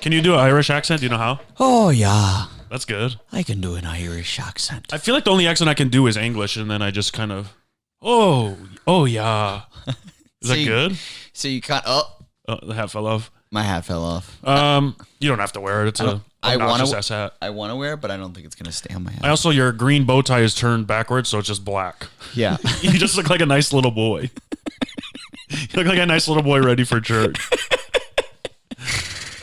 Can you do an Irish accent? Do you know how? Oh, yeah. That's good. I can do an Irish accent. I feel like the only accent I can do is English, and then I just kind of, oh yeah. Is that good? So you can't. Oh, the hat fell off. My hat fell off. You don't have to wear it. It's a obnoxious ass hat. I want to wear it, but I don't think it's going to stay on my head. Also, your green bow tie is turned backwards, so it's just black. Yeah. You just look like a nice little boy. You look like a nice little boy ready for church.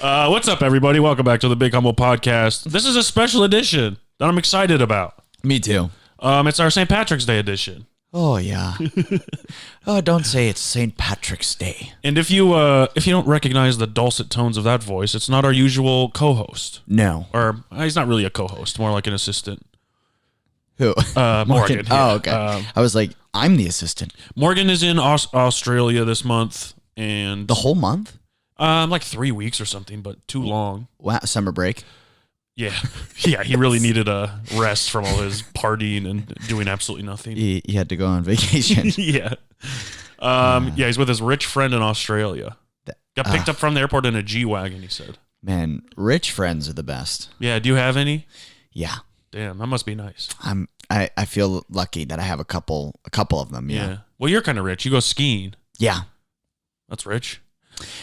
What's up, everybody? Welcome back to the Big Humble Podcast. This is a special edition that I'm excited about. Me too. It's our St. Patrick's Day edition. Oh, yeah. Oh, don't say it's St. Patrick's Day. And if you don't recognize the dulcet tones of that voice, it's not our usual co-host. No. Or he's not really a co-host, more like an assistant. Who? Morgan. Oh, okay. I was like, I'm the assistant. Morgan is in Australia this month, and The whole month? like 3 weeks or something, but too long. Wow, summer break. Yeah. He really needed a rest from all his partying and doing absolutely nothing. He had to go on vacation. Yeah. He's with his rich friend in Australia. Got picked up from the airport in a G-Wagon, he said. Man, rich friends are the best. Yeah, do you have any? Yeah. Damn, that must be nice. I feel lucky that I have a couple of them. Yeah. Well, you're kind of rich. You go skiing. Yeah. That's rich.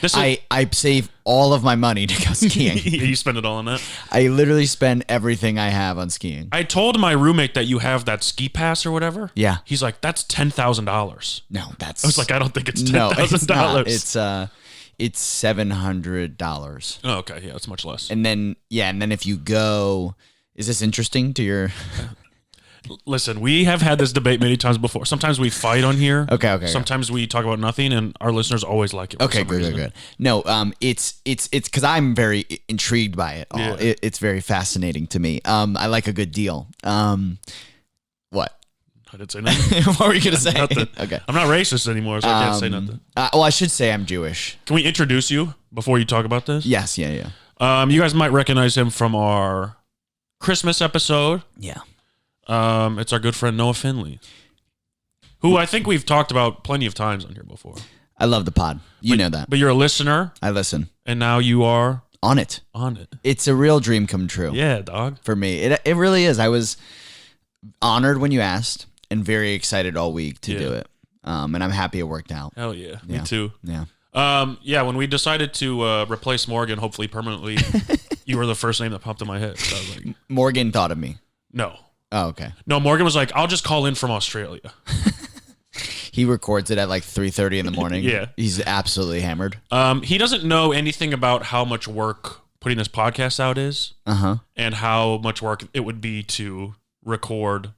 I save all of my money to go skiing. You spend it all on that? I literally spend everything I have on skiing. I told my roommate that you have that ski pass or whatever. Yeah. He's like, that's $10,000. No, that's... I was like, I don't think it's $10,000. No, it's not. It's $700. Oh, okay. Yeah, it's much less. And then if you go... Is this interesting to your... Listen, we have had this debate many times before. Sometimes we fight on here. Okay. Sometimes we talk about nothing, and our listeners always like it. Okay, good. No, it's because I'm very intrigued by it all. Yeah. It's very fascinating to me. I like a good deal. What? I didn't say nothing. What were you gonna say? Nothing. Okay. I'm not racist anymore, so I can't say nothing. Well, I should say I'm Jewish. Can we introduce you before you talk about this? Yes. Yeah. You guys might recognize him from our Christmas episode. Yeah. It's our good friend Noah Findling, who I think we've talked about plenty of times on here before. I love the pod. You know that. But you're a listener. I listen. And now you are on it. It's a real dream come true. Yeah, dog. For me. It really is. I was honored when you asked and very excited all week to do it. And I'm happy it worked out. Hell yeah. Me too. Yeah. When we decided to replace Morgan, hopefully permanently, you were the first name that popped in my head. So I was like, Morgan thought of me. No. Oh, okay. No, Morgan was like, I'll just call in from Australia. He records it at like 3:30 in the morning. Yeah. He's absolutely hammered. He doesn't know anything about how much work putting this podcast out is. Uh-huh. And how much work it would be to record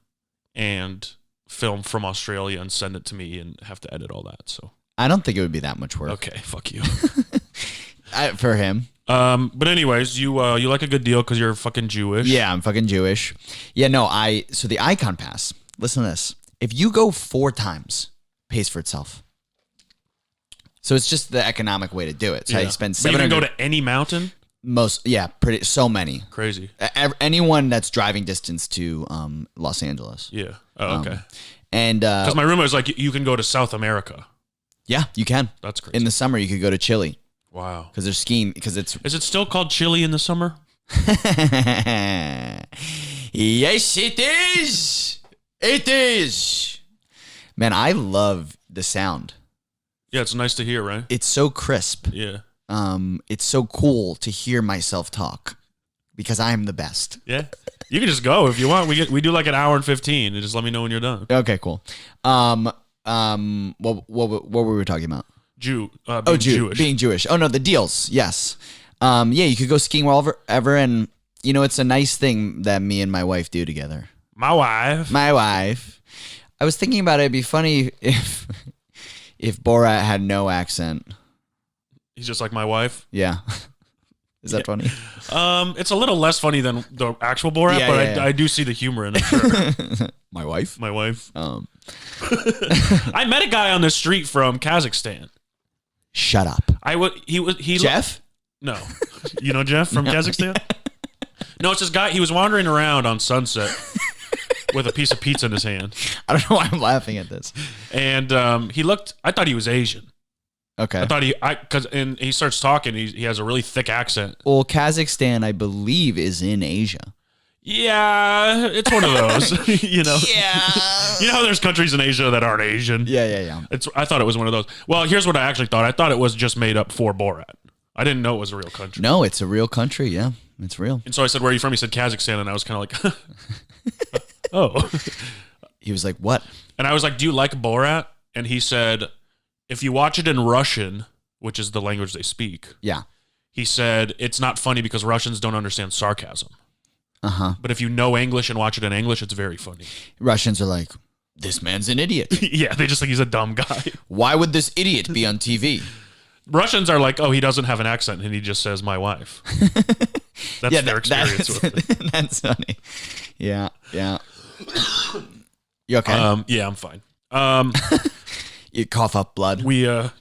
and film from Australia and send it to me and have to edit all that. So I don't think it would be that much work. Okay, fuck you. For him. But anyways, you like a good deal because you're fucking Jewish. Yeah, I'm fucking Jewish. Yeah, no, so the Icon Pass, listen to this. If you go 4 times, pays for itself. So it's just the economic way to do it. So I spend $700. But you can go to any mountain? So many. Crazy. Anyone that's driving distance to Los Angeles. Yeah. Oh, okay. And because my roommate was like, you can go to South America. Yeah, you can. That's crazy. In the summer, you could go to Chile. Wow. Because they're skiing. Because it's. Is it still called Chile in the summer? Yes, it is. It is. Man, I love the sound. Yeah, it's nice to hear, right? It's so crisp. Yeah. It's so cool to hear myself talk because I'm the best. Yeah. You can just go if you want. We do like an hour and 15 and just let me know when you're done. Okay, cool. What were we talking about? Jewish. Being Jewish. Oh no, the deals. Yes. You could go skiing wherever, and it's a nice thing that me and my wife do together. My wife. I was thinking about it. It'd be funny if Borat had no accent. He's just like my wife. Yeah. Is that funny? It's a little less funny than the actual Borat, but I do see the humor in it. Sure. My wife. I met a guy on the street from Kazakhstan. Shut up. He Jeff? No. You know Jeff from Kazakhstan? No, it's this guy. He was wandering around on Sunset with a piece of pizza in his hand. I don't know why I'm laughing at this. And I thought he was Asian. Okay. I thought and he starts talking. He has a really thick accent. Well, Kazakhstan, I believe, is in Asia. Yeah, it's one of those. you know. Yeah. You know, there's countries in Asia that aren't Asian. Yeah. I thought it was one of those. Well, here's what I actually thought. I thought it was just made up for Borat. I didn't know it was a real country. No, it's a real country. Yeah, it's real. And so I said, "Where are you from?" He said, "Kazakhstan," and I was kind of like, "Oh." He was like, "What?" And I was like, "Do you like Borat?" And he said, "If you watch it in Russian, which is the language they speak." Yeah. He said, "It's not funny because Russians don't understand sarcasm. Uh-huh. But if you know English and watch it in English, it's very funny." Russians are like, "This man's an idiot. Yeah, they just think he's a dumb guy. Why would this idiot be on TV?" Russians are like, "Oh, he doesn't have an accent and he just says my wife." That's their experience with it. That's funny. Yeah. You okay? Yeah, I'm fine. You cough up blood. We're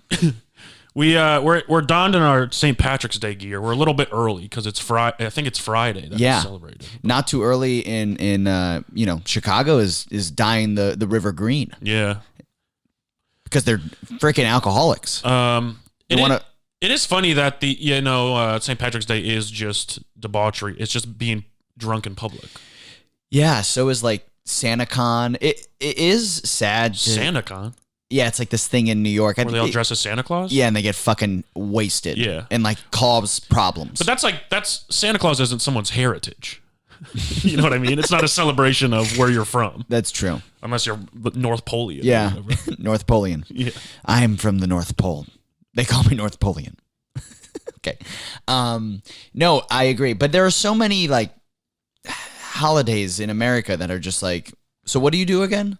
donned in our St. Patrick's Day gear. We're a little bit early because it's Friday. I think it's Friday that we celebrated. Not too early in Chicago is dyeing the river green. Yeah, because they're freaking alcoholics. It is funny that St. Patrick's Day is just debauchery. It's just being drunk in public. Yeah, so is like SantaCon. It is sad. SantaCon? Yeah, it's like this thing in New York. Where they all dress as Santa Claus? Yeah, and they get fucking wasted. Yeah. And like cause problems. But that's Santa Claus isn't someone's heritage. You know what I mean? It's not a celebration of where you're from. That's true. Unless you're North Polian. Yeah, North Polian. Yeah. I'm from the North Pole. They call me North Polian. Okay. No, I agree. But there are so many like holidays in America that are just like, so what do you do again?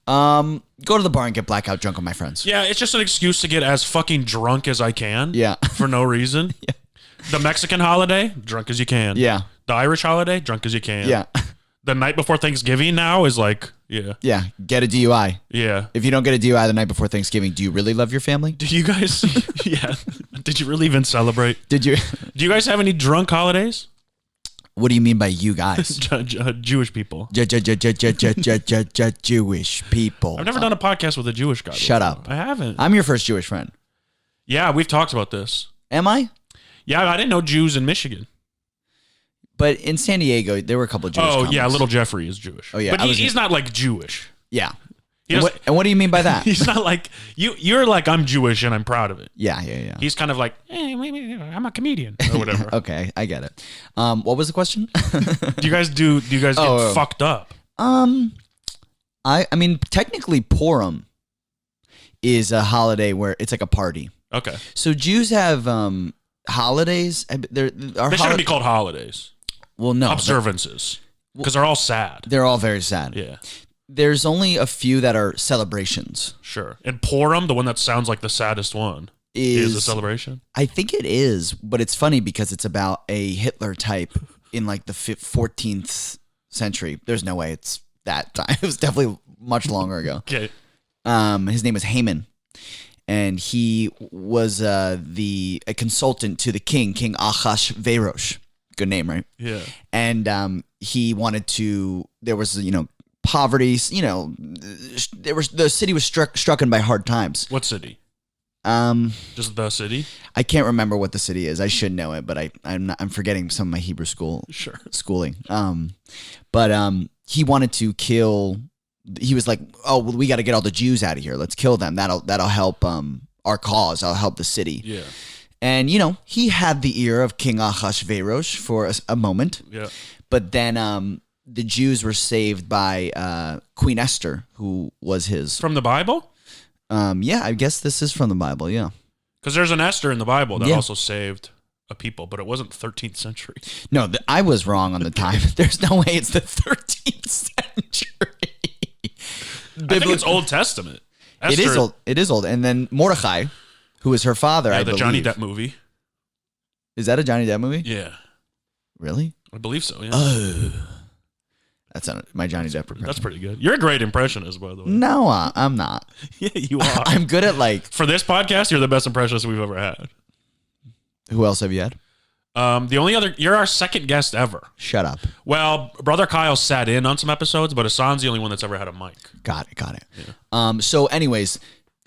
Go to the bar and get blackout drunk with my friends. Yeah, it's just an excuse to get as fucking drunk as I can. Yeah. For no reason. Yeah. The Mexican holiday, drunk as you can. Yeah. The Irish holiday, drunk as you can. Yeah. The night before Thanksgiving now is like, yeah. Yeah. Get a DUI. Yeah. If you don't get a DUI the night before Thanksgiving, do you really love your family? Do you guys, yeah. Did you really even celebrate? Did you? Do you guys have any drunk holidays? What do you mean by you guys? Jewish people. Jewish people. I've never done a podcast with a Jewish guy. Shut before. up. I haven't. I'm your first Jewish friend. Yeah, we've talked about this. Am I? Yeah, I didn't know Jews in Michigan. But in San Diego, there were a couple of Jewish comics. Yeah, Little Jeffrey is Jewish. Oh, yeah. But he's not like Jewish. Yeah. And what do you mean by that? He's not like, you're like, I'm Jewish and I'm proud of it. Yeah. He's kind of like, I'm a comedian or whatever. Okay, I get it. What was the question? Do you guys get fucked up? I mean, technically Purim is a holiday where it's like a party. Okay. So Jews have holidays. They shouldn't be called holidays. Well, no. Observances. Because they're all sad. They're all very sad. Yeah. There's only a few that are celebrations. Sure. And Purim, the one that sounds like the saddest one, is a celebration? I think it is, but it's funny because it's about a Hitler type in like the 14th century. There's no way it's that time. It was definitely much longer ago. Okay. His name was Haman, and he was a consultant to the king Ahasuerus. Good name, right? Yeah. And he wanted to. There was poverty. The city was struck by hard times. What city? Just the city? I can't remember what the city is. I should know it, but I'm forgetting some of my Hebrew schooling. But he wanted to kill. He was like, "Oh, well, we got to get all the Jews out of here. Let's kill them. That'll help our cause. I'll help the city." Yeah. And he had the ear of King Ahasuerus for a moment. Yeah. But then the Jews were saved by Queen Esther, who was his from the Bible. Yeah, I guess this is from the Bible. Yeah. Because there's an Esther in the Bible that also saved a people, but it wasn't 13th century. No, I was wrong on the time. There's no way it's the 13th century. I think it's Old Testament. Esther, it is old. It is old. And then Mordecai, who was her father, I believe. Johnny Depp movie. Is that a Johnny Depp movie? Yeah. Really? I believe so, yeah. That's not my Johnny Depp impression. That's pretty good. You're a great impressionist, by the way. No, I'm not. Yeah, you are. I'm good at For this podcast, you're the best impressionist we've ever had. Who else have you had? The only other, you're our second guest ever. Shut up. Well, Brother Kyle sat in on some episodes, but Hassan's the only one that's ever had a mic. Got it. Yeah. So anyways,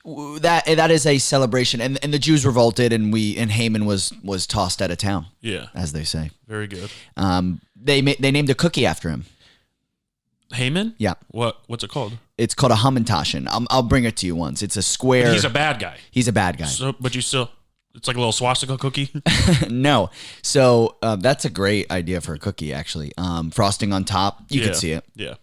That is a celebration, and the Jews revolted, and Haman was tossed out of town. Yeah, as they say. very good. They named a cookie after him. Haman? Yeah. What's it called? It's called a Hamantaschen. I'll bring it to you once. It's a square. But he's a bad guy. He's a bad guy. So, but you still, it's like a little swastika cookie. No. So that's a great idea for a cookie, actually. Frosting on top. You could see it. Yeah.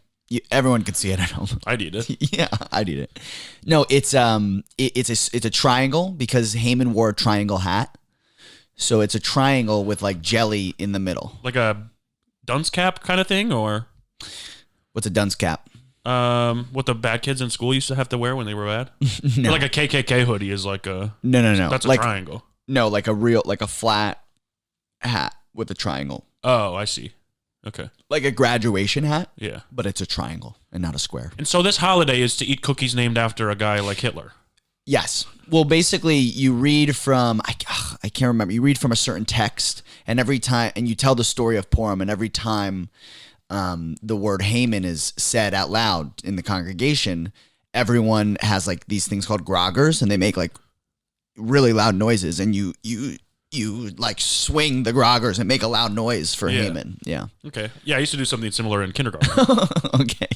Everyone could see it at home. I'd eat it. Yeah, I'd eat it. No, it's a triangle because Haman wore a triangle hat. So it's a triangle with like jelly in the middle. Like a dunce cap kind of thing, or what's a dunce cap? What the bad kids in school used to have to wear when they were bad. No. Or like a KKK hoodie is like a no. That's a like, triangle. No, like a flat hat with a triangle. Oh, I see. Okay. Like a graduation hat. Yeah. But it's a triangle and not a square. And so this holiday is to eat cookies named after a guy like Hitler. Yes. Well, basically, you read from I can't remember. You read from a certain text, and every time, and you tell the story of Purim, and every time the word Haman is said out loud in the congregation, everyone has like these things called groggers, and they make like really loud noises, and you like swing the groggers and make a loud noise for Haman. Yeah. Okay. Yeah, I used to do something similar in kindergarten. Okay.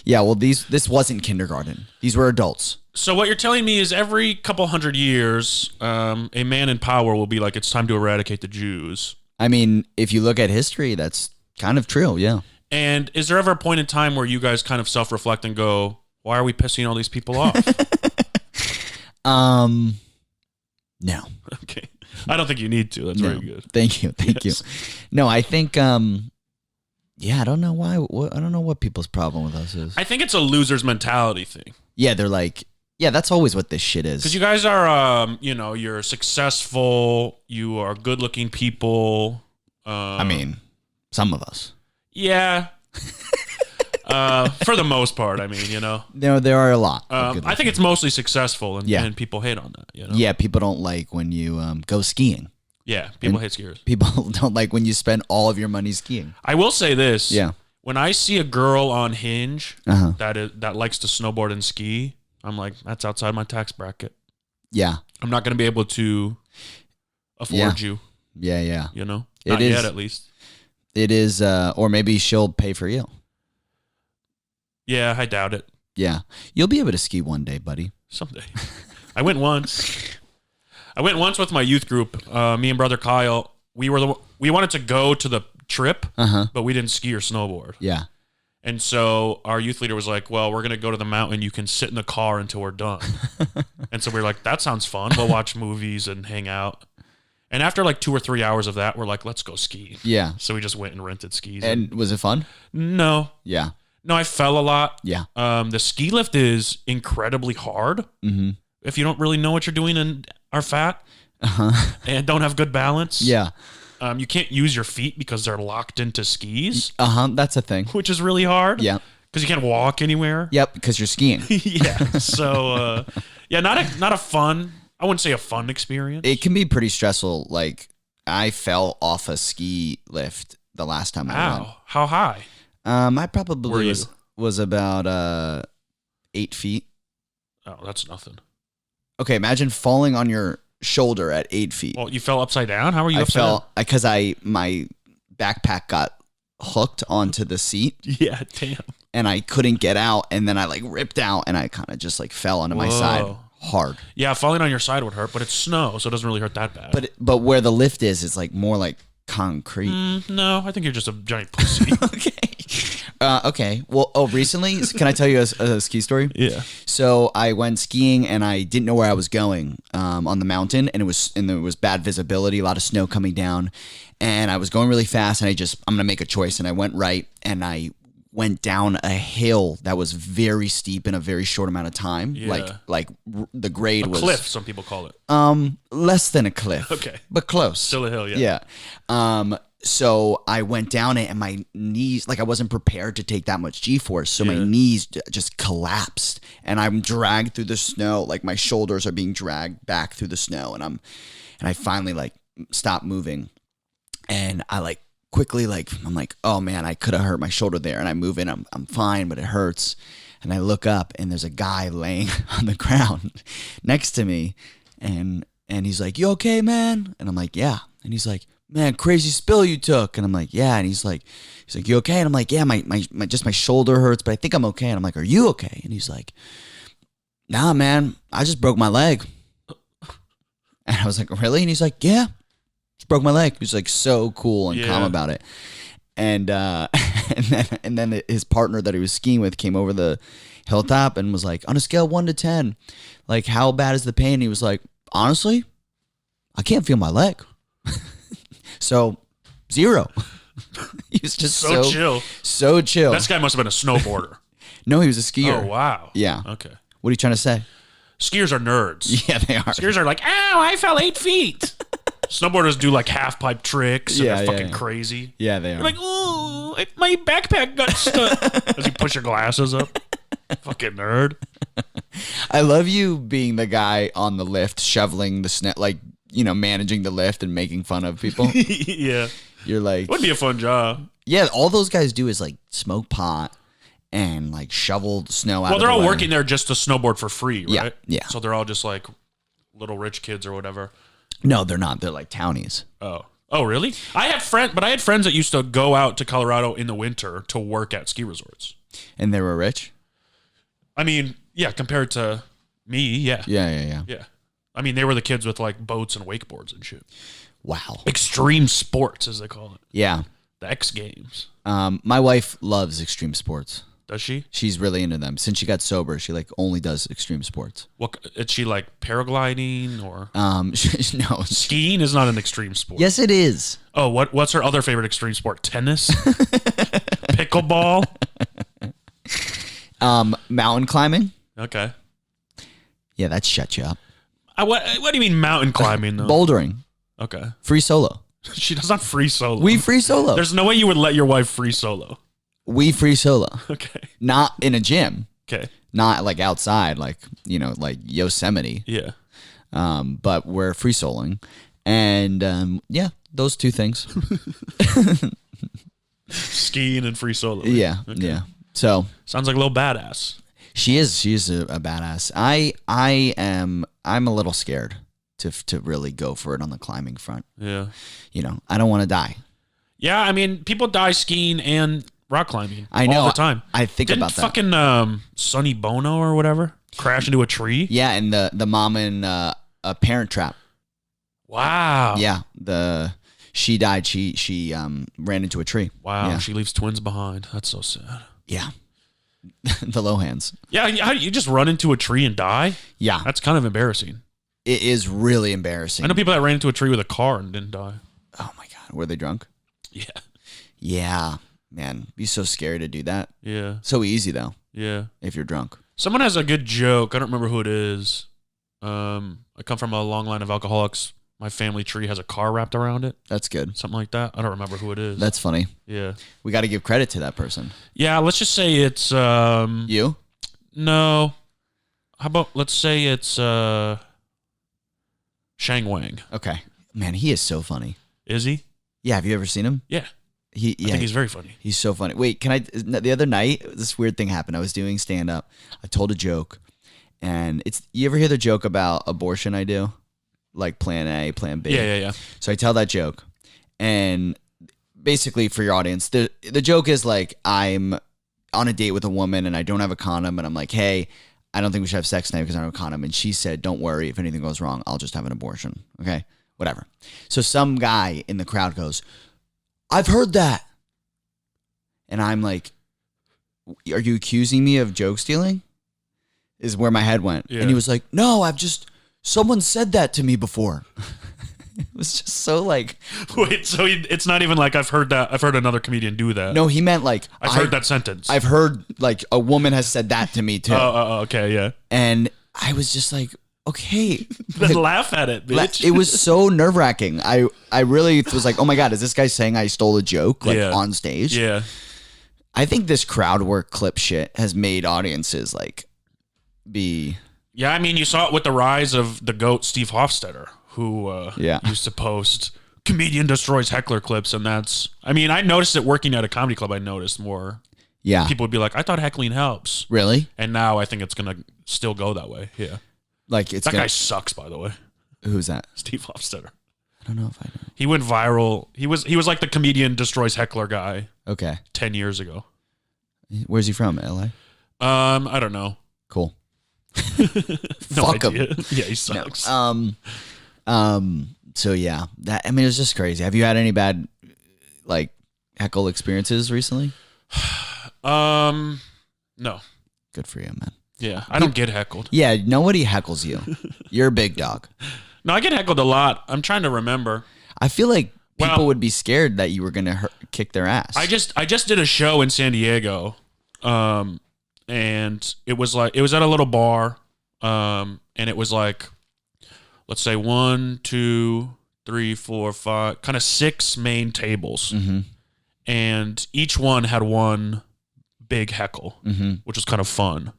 Yeah, well, this wasn't kindergarten. These were adults. So what you're telling me is every couple hundred years, a man in power will be like, it's time to eradicate the Jews. I mean, if you look at history, that's kind of true, yeah. And is there ever a point in time where you guys kind of self-reflect and go, why are we pissing all these people off? No. Okay. I don't think you need to. That's very good. Thank you. You. No, I think, I don't know why. I don't know what people's problem with us is. I think it's a loser's mentality thing. Yeah, they're like, yeah, that's always what this shit is. Because you guys are, you're successful. You are good-looking people. I mean, some of us. Yeah. For the most part, I mean, No, there are a lot. I think it's mostly successful, and people hate on that. Yeah, people don't like when you go skiing. Yeah, people hate skiers. People don't like when you spend all of your money skiing. I will say this. Yeah. When I see a girl on Hinge that likes to snowboard and ski, I'm like, that's outside my tax bracket. Yeah. I'm not going to be able to afford you. Yeah. Not yet, at least. It is, or maybe she'll pay for you. Yeah, I doubt it. Yeah. You'll be able to ski one day, buddy. Someday. I went once. With my youth group. Me and brother Kyle. We wanted to go to the trip, but we didn't ski or snowboard. Yeah. And so our youth leader was like, well, we're going to go to the mountain. You can sit in the car until we're done. And so we were like, that sounds fun. We'll watch movies and hang out. And after like 2 or 3 hours of that, we're like, let's go ski. Yeah. So we just went and rented skis. And was it fun? No. Yeah. No, I fell a lot. Yeah. The ski lift is incredibly hard. Mm-hmm. If you don't really know what you're doing and are fat and don't have good balance. Yeah. You can't use your feet because they're locked into skis. That's a thing. Which is really hard. Yeah. Because you can't walk anywhere. Yep, because you're skiing. Yeah. So, not a fun, I wouldn't say a fun experience. It can be pretty stressful. Like, I fell off a ski lift the last time I went. How high? I probably was about 8 feet. Oh, that's nothing. Okay, imagine falling on your shoulder at 8 feet. Well, you fell upside down? How were you upside down? Because my backpack got hooked onto the seat. Yeah, damn. And I couldn't get out, and then I like ripped out, and I kind of just like fell onto my side hard. Yeah, falling on your side would hurt, but it's snow, so it doesn't really hurt that bad. But where the lift is, it's like more like concrete. No, I think you're just a giant pussy. Okay. Well, recently, can I tell you a ski story? Yeah. So I went skiing and I didn't know where I was going on the mountain, and there was bad visibility, a lot of snow coming down, and I was going really fast, and I'm gonna make a choice, and I went right, and I went down a hill that was very steep in a very short amount of time. Yeah. Like the grade was a cliff, some people call it. Less than a cliff. Okay. But close. Still a hill, yeah. Yeah. So I went down it, and my knees, like I wasn't prepared to take that much G-force, so my knees just collapsed, and I'm dragged through the snow, like my shoulders are being dragged back through the snow, and I finally like stopped moving, and I like quickly I'm like, oh man, I could have hurt my shoulder there, and I move in, I'm fine, but it hurts. And I look up, and there's a guy laying on the ground next to me, and he's like, "You okay, man?" And I'm like, "Yeah." And he's like, "Man, crazy spill you took." And I'm like, "Yeah." And he's like, "You okay?" And I'm like, "Yeah, my just my shoulder hurts, but I think I'm okay." And I'm like, "Are you okay?" And he's like, "Nah, man, I just broke my leg." And I was like, "Really?" And he's like, "Yeah, just broke my leg." He's like so cool and calm about it. And and then his partner that he was skiing with came over the hilltop and was like, "On a scale of 1 to 10, like how bad is the pain?" And he was like, "Honestly, I can't feel my leg." So 0. He was just So chill. So chill. This guy must have been a snowboarder. No, he was a skier. Oh, wow. Yeah. Okay. What are you trying to say? Skiers are nerds. Yeah, they are. Skiers are like, "Ow, I fell 8 feet." Snowboarders do like half pipe tricks and they're fucking crazy. Yeah, they are. You're like, "Oh, my backpack got stuck." As you push your glasses up. Fucking nerd. I love you being the guy on the lift shoveling the snow, like, managing the lift and making fun of people. Yeah. You're like, Would be a fun job. yeah, all those guys do is like smoke pot and like shovel snow out. Well, of they're the all way. working there just to snowboard for free, right? Yeah. So they're all just like little rich kids or whatever. No, they're not. They're like townies. Oh, really? I had friends that used to go out to Colorado in the winter to work at ski resorts. And they were rich? I mean, yeah, compared to me, yeah. Yeah. I mean, they were the kids with like boats and wakeboards and shit. Wow. Extreme sports, as they call it. Yeah. The X Games. My wife loves extreme sports. Does she? She's really into them. Since she got sober, she like only does extreme sports. What is she like, paragliding or No. skiing? Is not an extreme sport. Yes, it is. Oh, what's her other favorite extreme sport? Tennis, pickleball. Mountain climbing. Okay. Yeah, that shut you up. What do you mean mountain climbing though? Bouldering. Okay. Free solo. She does not free solo. We free solo. There's no way you would let your wife free solo. We free solo. Okay. Not in a gym. Okay. Not like outside, like Yosemite. Yeah. But we're free soloing, and yeah, those two things. Skiing and free solo. Yeah, Okay. yeah. So Sounds like a little badass. she's a badass. I'm a little scared to really go for it on the climbing front. Yeah. I don't want to die. Yeah, I mean, people die skiing and rock climbing. I know all the time. I think Didn't about that. fucking Sonny Bono or whatever crash into a tree? Yeah, and the mom in a Parent Trap. Wow. Yeah, she died. She ran into a tree. Wow. Yeah. She leaves twins behind. That's so sad. Yeah. The Lohans. Yeah, how do you just run into a tree and die? Yeah, That's kind of embarrassing. it is really embarrassing. I know people that ran into a tree with a car and didn't die. Oh my god, were they drunk? Yeah. Yeah, man, it'd be so scary to do that. Yeah. So easy though, Yeah. if you're drunk. Someone has a good joke. I don't remember who it is. I come from a long line of alcoholics. My family tree has a car wrapped around it. That's good. Something like that. I don't remember who it is. That's funny. Yeah. We got to give credit to that person. Yeah, let's just say it's You? no. How about let's say it's Shang Wang. Okay. Man, he is so funny. Is he? Yeah, have you ever seen him? Yeah. Yeah, I think he's very funny. he's so funny. Wait, the other night, this weird thing happened. I was doing stand up. I told a joke, and you ever hear the joke about abortion I do? Like plan A, plan B. Yeah. So I tell that joke, and basically for your audience, the joke is like I'm on a date with a woman and I don't have a condom, and I'm like, hey, I don't think we should have sex tonight because I don't have a condom. And she said, don't worry, if anything goes wrong, I'll just have an abortion. Okay, whatever. So some guy in the crowd goes, I've heard that, and I'm like, are you accusing me of joke stealing? Is where my head went. Yeah. And he was like, no, someone said that to me before. It was just so like, Wait, so it's not even like I've heard that. I've heard another comedian do that. no, he meant like, I've heard that sentence. I've heard like a woman has said that to me too. Okay, yeah. And I was just like, okay. Then laugh at it, bitch. It was so nerve wracking. I really was like, oh my God, is this guy saying I stole a joke on stage? Yeah. I think this crowd work clip shit has made audiences like be. Yeah, I mean, you saw it with the rise of the GOAT, Steve Hofstetter, who used to post comedian destroys heckler clips, and that's. I mean, I noticed it working at a comedy club. I noticed more. Yeah. People would be like, I thought heckling helps. Really? And now I think it's going to still go that way. Yeah. Like it's That guy sucks, by the way. Who's that? Steve Hofstetter. I don't know if I know. He went viral. He was like the comedian destroys heckler guy Okay. 10 years ago. Where's he from? LA? I don't know. Cool. No Fuck idea. him. Yeah, he sucks. So yeah, that I mean, it's just crazy. Have you had any bad like heckle experiences recently? No. Good for you, man. Yeah, I don't get heckled. Yeah, nobody heckles you. You're a big dog. No, I get heckled a lot. I'm trying to remember. I feel like people Well, would be scared that you were gonna kick their ass. I just did a show in San Diego, and it was at a little bar, and it was like, let's say 1, 2, 3, 4, 5, kind of 6 main tables, and each one had one big heckle, which was kind of fun.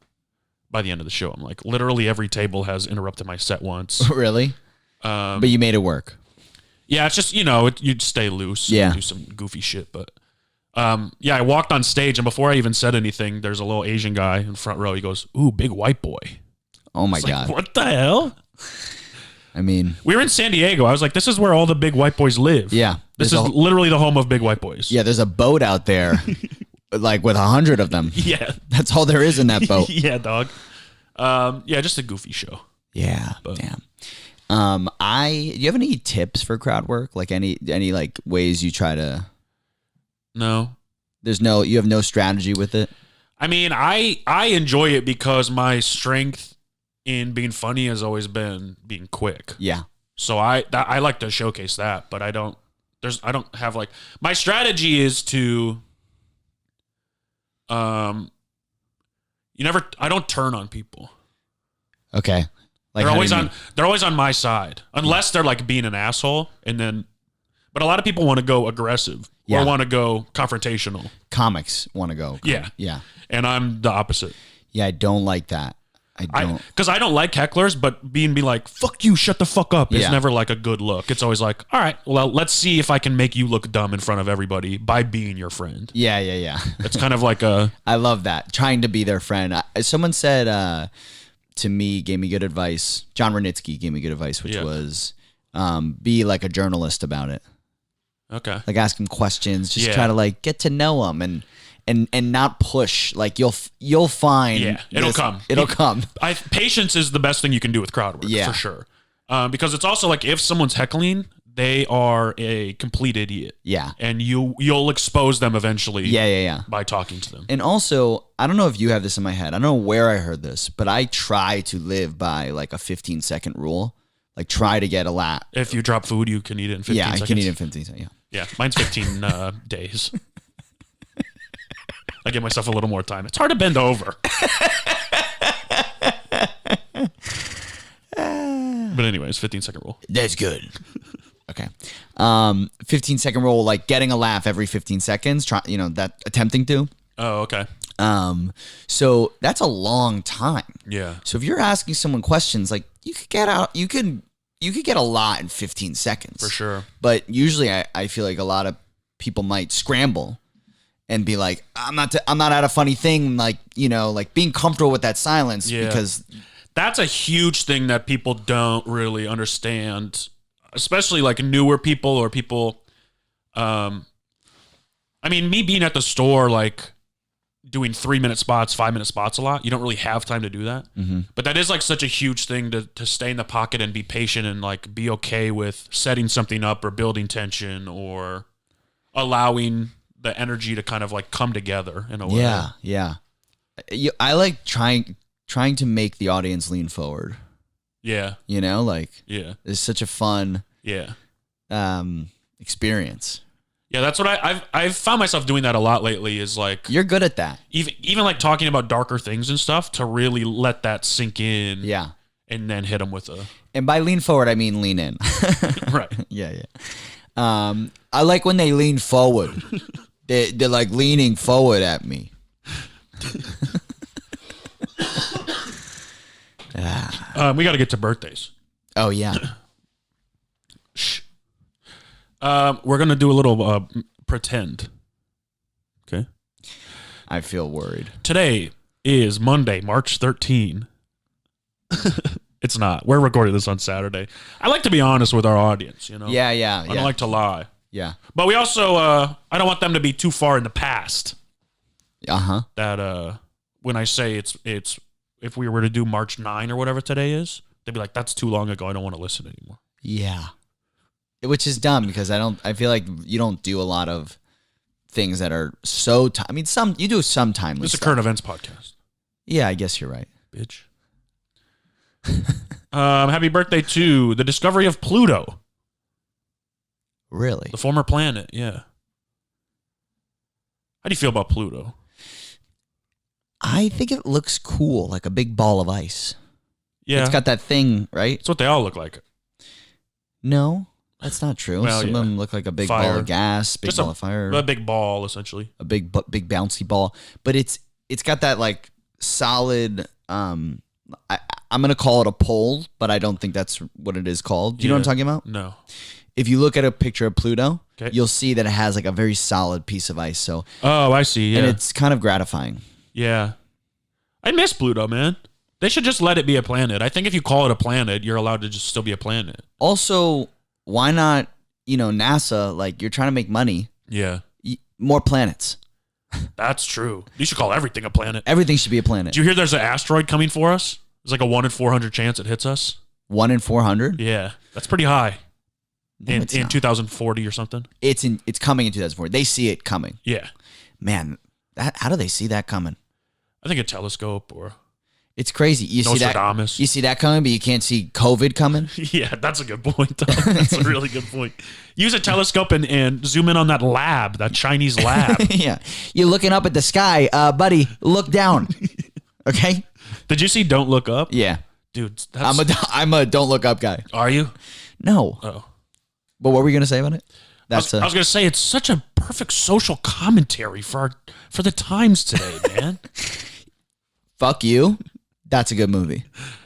By the end of the show, I'm like, literally every table has interrupted my set once. Really? But you made it work. Yeah, it's just, you'd stay loose. Yeah. And do some goofy shit. But yeah, I walked on stage, and before I even said anything, there's a little Asian guy in front row. He goes, "Ooh, big white boy." Oh my Like, God. what the hell? I mean, We were in San Diego. I was like, this is where all the big white boys live. yeah. This There's is literally the home of big white boys. yeah, there's a boat out there, like with 100 of them. Yeah. That's all there is in that boat. Yeah, dog. Yeah, just a goofy show. Yeah. But- Damn. Do you have any tips for crowd work? Like any like ways you try to? No. You have no strategy with it. I mean, I enjoy it because my strength in being funny has always been being quick. Yeah. So I like to showcase that, but I don't have like, my strategy is to I don't turn on people. Okay. Like They're how do always you on mean? they're always on my side. Unless they're like being an asshole, but a lot of people want to go aggressive Yeah. or want to go confrontational. Comics want to go. Yeah. Yeah. And I'm the opposite. Yeah. I don't like that. I don't. Because I don't like hecklers, but be like, fuck you, shut the fuck up, is Yeah. never like a good look. It's always like, all right, well, let's see if I can make you look dumb in front of everybody by being your friend. Yeah. Yeah. Yeah. It's kind of like a, I love that. Trying to be their friend. Someone said to me, gave me good advice. John Renitsky gave me good advice, which Yeah. was be like a journalist about it. okay. Like ask him questions. Just Yeah. try to like get to know him and not push. Like you'll find. Yeah, it'll come. It'll come. Patience is the best thing you can do with crowd work, Yeah. for sure. Because it's also like if someone's heckling, they are a complete idiot. Yeah. And you'll expose them eventually. Yeah. Yeah. Yeah. By talking to them. And also, I don't know if you have this in my head. I don't know where I heard this, but I try to live by like a 15-second rule. Like try to get a lot. If you drop food, you can eat it in 15 Yeah, seconds. I can eat it in 15 seconds. Yeah. Yeah, mine's 15 days. I give myself a little more time. It's hard to bend over. But anyways, 15-second rule. That's good. Okay. 15-second rule, like getting a laugh every 15 seconds, attempting to. Oh, okay. So that's a long time. Yeah. So if you're asking someone questions, like you could get a lot in 15 seconds. For sure. But usually I feel like a lot of people might scramble and be like, I'm not at a funny thing. Like, like being comfortable with that silence because that's a huge thing that people don't really understand, especially like newer people or people. I mean, me being at the store, like doing 3-minute spots, 5-minute spots a lot, you don't really have time to do that. Mm-hmm. But that is like such a huge thing to stay in the pocket and be patient and like be okay with setting something up or building tension or allowing the energy to kind of like come together in a way. Yeah, yeah. I like trying to make the audience lean forward. Yeah. Like Yeah. it's such a fun Yeah. experience. Yeah, that's what I've found myself doing that a lot lately is like You're good at that. even like talking about darker things and stuff to really let that sink in. Yeah. And then hit them with a And by lean forward, I mean lean in. right. Yeah, yeah. I like when they lean forward. They're like leaning forward at me. We got to get to birthdays. Oh yeah. Shh. We're gonna do a little pretend. Okay. I feel worried. Today is Monday, March 13. It's not. We're recording this on Saturday. I like to be honest with our audience, you know? Yeah. I don't like to lie. Yeah. But we also, I don't want them to be too far in the past. Uh-huh. That when I say it's if we were to do March 9 or whatever today is, they'd be like, that's too long ago. I don't want to listen anymore. Yeah. Which is dumb because I feel like you don't do a lot of things that are so you do some timely It's a stuff. current events podcast. Yeah, I guess you're right. Bitch. Happy birthday to the discovery of Pluto. Really? The former planet, yeah. How do you feel about Pluto? I think it looks cool, like a big ball of ice. Yeah. It's got that thing, right? It's what they all look like. No, that's not true. Well, Some yeah. of them look like a big Fire. ball of gas, big Just ball of fire, A big ball, essentially. a big bouncy ball. But it's got that like solid. I'm gonna call it a pole, but I don't think that's what it is called. Do you know what I'm talking about? No. If you look at a picture of Pluto, Okay. you'll see that it has like a very solid piece of ice. So, Oh, I see. Yeah. and it's kind of gratifying. Yeah. I miss Pluto, man. They should just let it be a planet. I think if you call it a planet, you're allowed to just still be a planet. Also, why not? NASA. Like you're trying to make money. Yeah. More planets. That's true. You should call everything a planet. Everything should be a planet. Did you hear there's an asteroid coming for us? There's like a 1 in 400 chance it hits us. 1 in 400. Yeah. That's pretty high. No, in it's not. 2040 or something. It's coming in 2004. They see it coming. Yeah. Man, how do they see that coming? I think a telescope or It's crazy. You Nostradamus. see that coming, but you can't see COVID coming. Yeah, that's a good point, though. That's a really good point. Use a telescope and zoom in on that lab, that Chinese lab. Yeah, you're looking up at the sky, buddy. Look down. Okay. Did you see Don't Look Up? Yeah, Dude, that's... I'm a don't look up guy. Are you? No. Oh. But what were we gonna say about it? I was going to say, it's such a perfect social commentary for the times today, man. Fuck you. That's a good movie.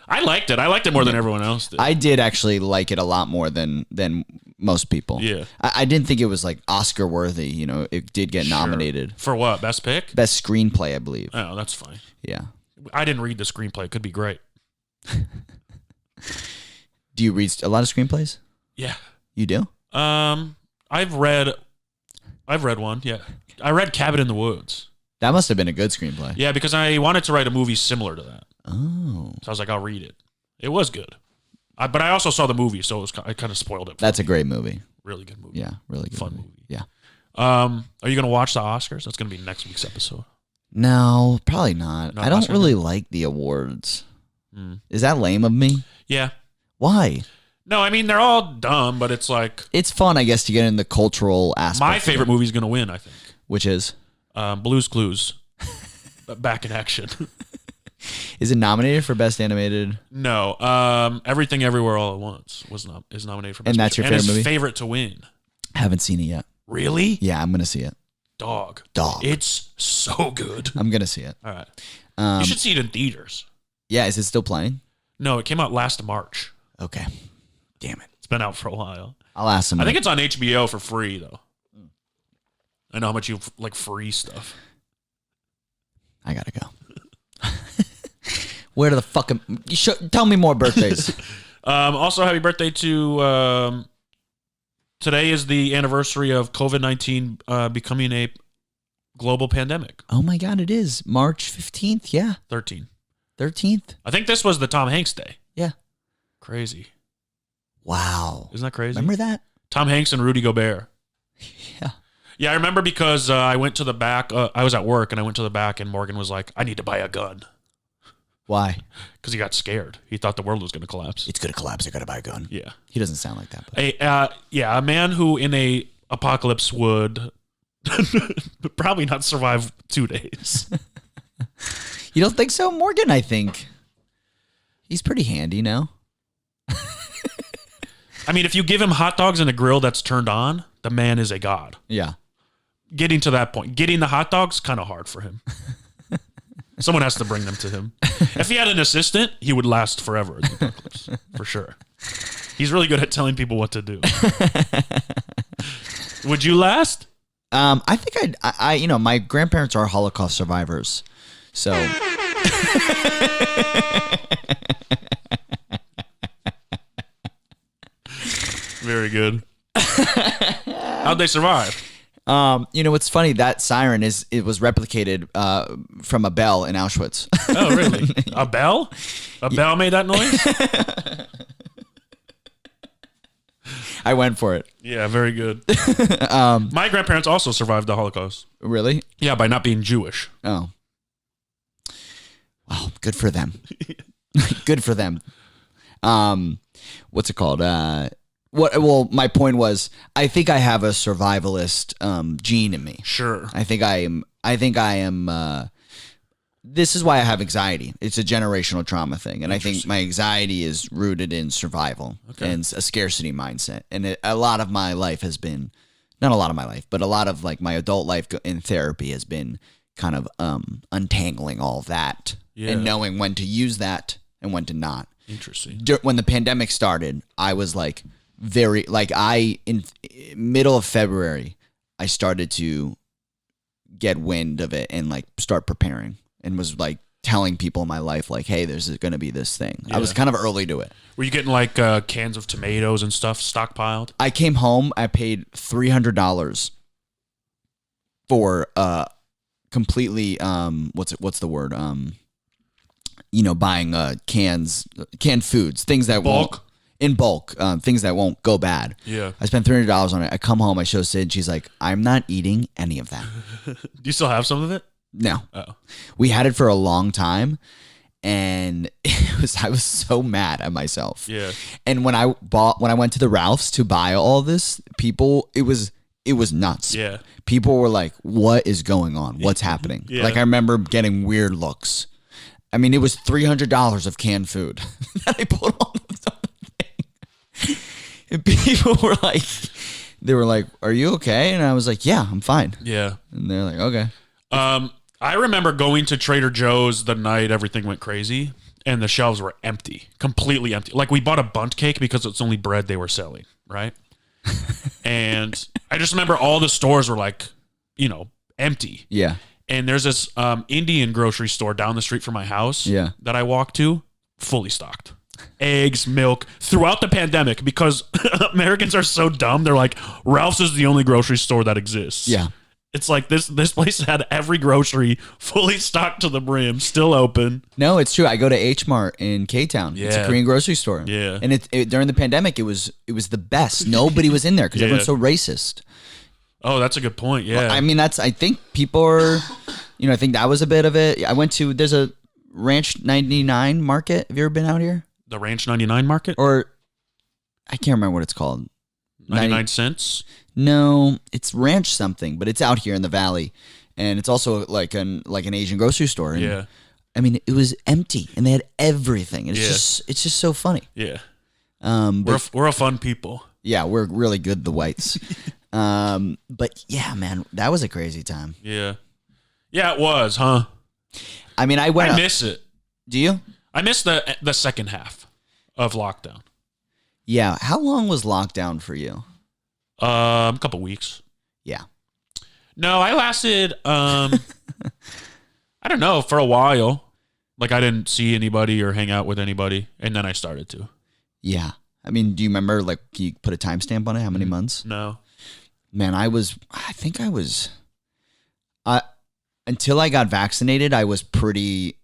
I liked it. I liked it more than everyone else did. I did actually like it a lot more than most people. Yeah. I didn't think it was like Oscar worthy. It did get nominated. For what? Best pick? Best screenplay, I believe. Oh, that's fine. Yeah. I didn't read the screenplay. It could be great. Do you read a lot of screenplays? Yeah. You do? I've read one. Yeah. I read Cabin in the Woods. That must have been a good screenplay. Yeah, because I wanted to write a movie similar to that. Oh. So I was like, I'll read it. It was good. But I also saw the movie, so I kind of spoiled it. That's a great movie. Really good movie. Yeah, really good. Fun movie. Yeah. Are you going to watch the Oscars? That's going to be next week's episode. No, probably not. Not I don't Oscar really like the awards. Mm. Is that lame of me? Yeah. Why? No, I mean, they're all dumb, but it's like... It's fun, I guess, to get in the cultural aspect. My favorite movie is going to win, I think. Which is? Blue's Clues. Back in action. Is it nominated for Best Animated? No. Everything Everywhere All at Once is nominated for Best And that's Picture. your favorite and movie? his favorite to win. Haven't seen it yet. Really? Yeah, I'm going to see it. Dog. Dog. It's so good. I'm going to see it. All right. You should see it in theaters. Yeah, is it still playing? No, it came out last March. Okay. Damn it. It's been out for a while. I'll ask him. I think it's on HBO for free, though. I know how much you like free stuff. I gotta go. Where the fuck tell me more birthdays. Also, happy birthday to... today is the anniversary of COVID-19 becoming a global pandemic. Oh my God, it is. March 15th, yeah. 13. 13th? I think this was the Tom Hanks day. Yeah. Crazy. Wow. Isn't that crazy? Remember that? Tom Hanks and Rudy Gobert. Yeah. Yeah, I remember because I went to the back. I was at work and I went to the back and Morgan was like, I need to buy a gun. Why? Because he got scared. He thought the world was going to collapse. It's going to collapse. I got to buy a gun. Yeah. He doesn't sound like that. But. A man who in a apocalypse would probably not survive 2 days. You don't think so? Morgan, I think. He's pretty handy now. I mean, if you give him hot dogs and a grill that's turned on, the man is a god. Yeah. Getting to that point, getting the hot dogs, kind of hard for him. Someone has to bring them to him. If he had an assistant, he would last forever in the apocalypse, for sure. He's really good at telling people what to do. Would you last? I think my grandparents are Holocaust survivors, so. Very good. How'd they survive? What's funny, that siren it was replicated from a bell in Auschwitz. Oh, really? A bell? A bell made that noise? I went for it. Yeah, very good. My grandparents also survived the Holocaust. Really? Yeah, by not being Jewish. Oh. Well, good for them. Good for them. What's it called? Well, my point was, I think I have a survivalist gene in me. Sure. I think I am. This is why I have anxiety. It's a generational trauma thing, and I think my anxiety is rooted in survival and a scarcity mindset. And a lot of my life has been, not a lot of my life, but a lot of like my adult life in therapy has been kind of untangling all of that and knowing when to use that and when to not. Interesting. When the pandemic started, I was like in middle of February, I started to get wind of it and like start preparing. And was like telling people in my life, like, hey, there's going to be this thing. Yeah. I was kind of early to it. Were you getting like cans of tomatoes and stuff stockpiled? I came home. I paid $300 for completely what's the word? Buying canned foods, things that bulk. In bulk, things that won't go bad. Yeah. I spent $300 on it. I come home. I show Sid. She's like, I'm not eating any of that. Do you still have some of it? No. Oh. We had it for a long time, and I was so mad at myself. Yeah. And when I went to the Ralphs to buy all this, it was nuts. Yeah. People were like, what is going on? What's happening? Yeah. Like I remember getting weird looks. I mean, it was $300 of canned food that I put on something. And people were like, are you okay? And I was like, yeah, I'm fine. Yeah. And they're like, okay. I remember going to Trader Joe's the night everything went crazy, and the shelves were empty, completely empty. Like we bought a bundt cake because it's only bread they were selling, right? And I just remember all the stores were like, empty. Yeah. And there's this Indian grocery store down the street from my house that I walk to, fully stocked. Eggs, milk, throughout the pandemic, because Americans are so dumb. They're like, Ralph's is the only grocery store that exists. Yeah. It's like this place had every grocery fully stocked to the brim, still open. No, it's true. I go to H Mart in K-Town. Yeah. It's a Korean grocery store. Yeah. And during the pandemic, it was the best. Nobody was in there because everyone's so racist. Oh, that's a good point. Yeah. Well, I mean, I think people are, I think that was a bit of it. There's a Ranch 99 market. Have you ever been out here? The Ranch 99 market? Or, I can't remember what it's called. 99 cents? No, it's Ranch something, but it's out here in the valley, and it's also like an Asian grocery store. And, yeah, I mean, it was empty, and they had everything. It's just so funny. Yeah, we're a fun people. Yeah, we're really good, the whites. But yeah, man, that was a crazy time. Yeah, it was, huh? I mean, I miss it. Do you? I miss the second half of lockdown. Yeah, how long was lockdown for you? A couple weeks. Yeah. No, I lasted, I don't know, for a while. Like I didn't see anybody or hang out with anybody, and then I started to. Yeah. I mean, do you remember, like, can you put a timestamp on it? How many months? No. Man, until I got vaccinated, I was pretty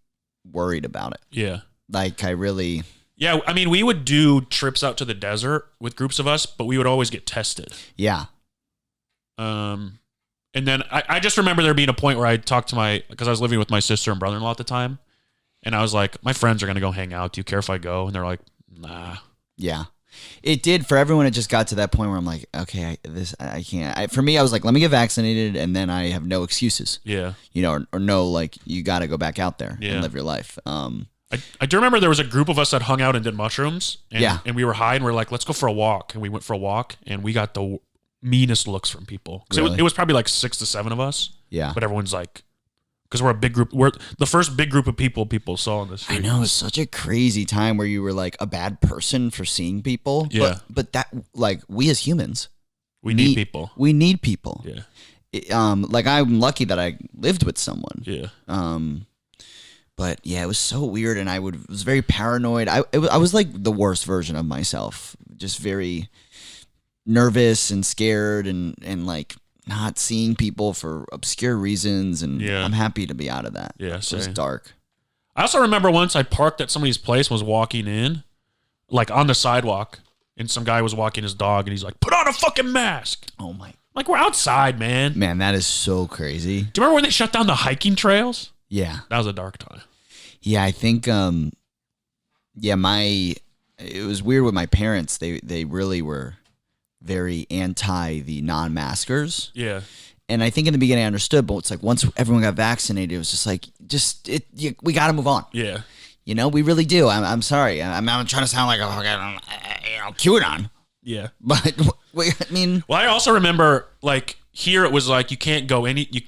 worried about it. Yeah. Like, Yeah, I mean, we would do trips out to the desert with groups of us, but we would always get tested. Yeah. And then I just remember there being a point where I talked to because I was living with my sister and brother-in-law at the time, and I was like, my friends are going to go hang out. Do you care if I go? And they're like, nah. Yeah. It did for everyone. It just got to that point where I'm like, okay, I can't. For me, I was like, let me get vaccinated, and then I have no excuses. Yeah. Or no, like, you got to go back out there and live your life. I do remember there was a group of us that hung out and did mushrooms. And we were high, and we were like, let's go for a walk. And we went for a walk, and we got the meanest looks from people. Because it was probably like 6 to 7 of us. Yeah. But everyone's like, because we're a big group. We're the first big group of people saw on the street. I know, it's such a crazy time where you were like a bad person for seeing people. Yeah. But that, like, we as humans, we need people. We need people. Yeah. Like I'm lucky that I lived with someone. Yeah. But yeah, it was so weird, and was very paranoid. I was like the worst version of myself, just very nervous and scared, and like not seeing people for obscure reasons. And Yeah. I'm happy to be out of that. Yeah, It was same. dark. I also remember once I parked at somebody's place and was walking in, like on the sidewalk, and some guy was walking his dog, and he's like, "Put on a fucking mask." Oh my Like, we're outside, man. man, that is so crazy. Do you remember when they shut down the hiking trails? Yeah. That was a dark time. Yeah, I think it was weird with my parents. They really were very anti the non-maskers. Yeah. And I think in the beginning I understood, but it's like once everyone got vaccinated, it was just like we got to move on. Yeah. You know, we really do. I'm sorry. I'm trying to sound like QAnon, Yeah. but I mean, Well, I also remember, like, here it was like you can't go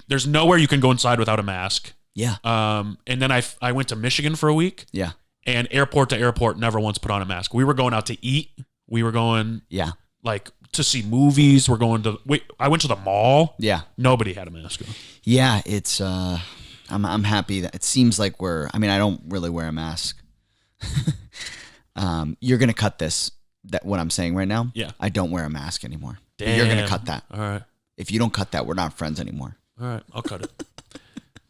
there's nowhere you can go inside without a mask. yeah, And then I went to Michigan for a week, yeah, and airport to airport, never once put on a mask. We were going out to eat. We were going yeah, like to see movies. I went to the mall. yeah, Nobody had a mask on. yeah. It's I'm happy that it seems like I mean, I don't really wear a mask. You're gonna cut what I'm saying right now. Yeah. I don't wear a mask anymore. Damn. You're gonna cut that. All right. If you don't cut that, we're not friends anymore. All right. I'll cut it.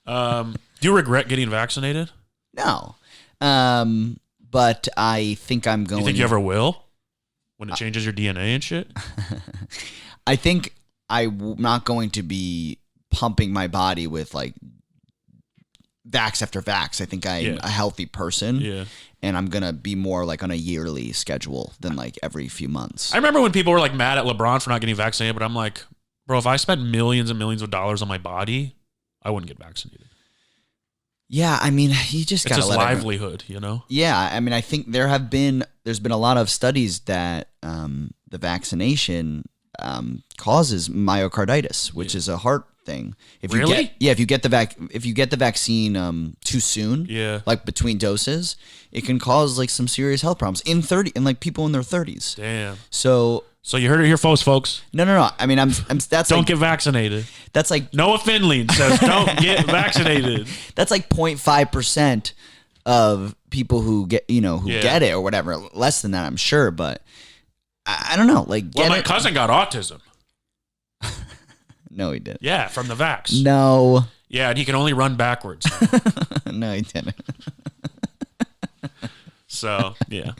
Do you regret getting vaccinated? No. But I think I'm going. You think you ever will? When it changes your DNA and shit? I think I'm not going to be pumping my body with like vax after vax. I think I'm a healthy person. Yeah. And I'm going to be more like on a yearly schedule than like every few months. I remember when people were like mad at LeBron for not getting vaccinated, but I'm like, bro, if I spent millions and millions of dollars on my body, I wouldn't get vaccinated. Yeah, I mean, you just got to It's his let livelihood, you know? Yeah, I mean, I think there's been a lot of studies that the vaccination causes myocarditis, which is a heart thing. If Really? if you get the vaccine too soon, Yeah. like between doses, it can cause like some serious health problems in like people in their 30s. Damn. So You heard it here, folks. no. I mean, that's Don't like, get vaccinated. that's like Noah Findling says don't get vaccinated. that's like 0.5% of people who get get it or whatever. Less than that, I'm sure, but I don't know. Like, Well, my cousin got autism. No, he didn't. Yeah, from the vax. No. Yeah, and he can only run backwards. No, he didn't. So, yeah.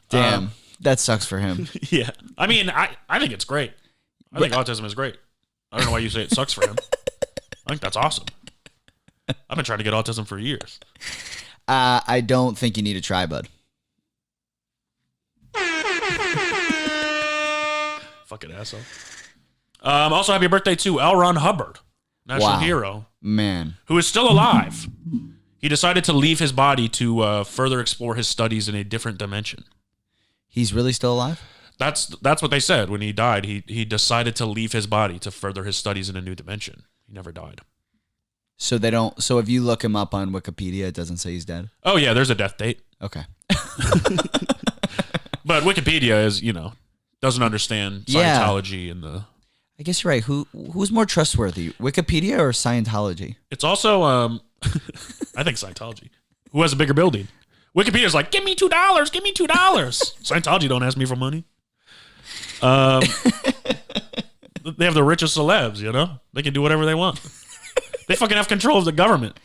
Damn. That sucks for him. Yeah. I mean, I think it's great. I think autism is great. I don't know why you say it sucks for him. I think that's awesome. I've been trying to get autism for years. I don't think you need to try, bud. Fucking asshole. Also, happy birthday to L. Ron Hubbard, national hero, Man. who is still alive. He decided to leave his body to further explore his studies in a different dimension. He's really still alive? That's what they said when he died. He decided to leave his body to further his studies in a new dimension. He never died. So if you look him up on Wikipedia, it doesn't say he's dead? Oh yeah, there's a death date. Okay. But Wikipedia is, doesn't understand Yeah. Scientology and the. I guess you're right. Who's more trustworthy, Wikipedia or Scientology? It's also I think Scientology. Who has a bigger building? Wikipedia's like, give me $2, give me $2. Scientology don't ask me for money. They have the richest celebs, They can do whatever they want. They fucking have control of the government.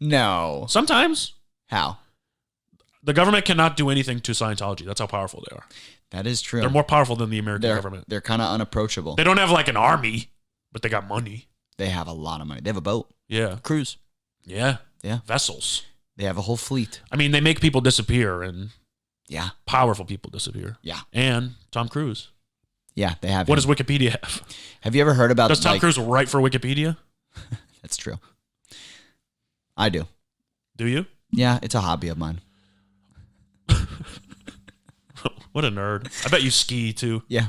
No. Sometimes How? the government cannot do anything to Scientology. That's how powerful they are. That is true. They're more powerful than the American government. They're kind of unapproachable. They don't have like an army, but they got money. They have a lot of money. They have a boat, Yeah. cruise. Yeah. Yeah. Vessels. They have a whole fleet. I mean, they make people disappear and Yeah. powerful people disappear. Yeah. And Tom Cruise. Yeah, they have. What him. does Wikipedia have? Have you ever heard about? Does Tom Cruise write for Wikipedia? That's true. I do. Do you? Yeah, it's a hobby of mine. What a nerd. I bet you ski too. Yeah.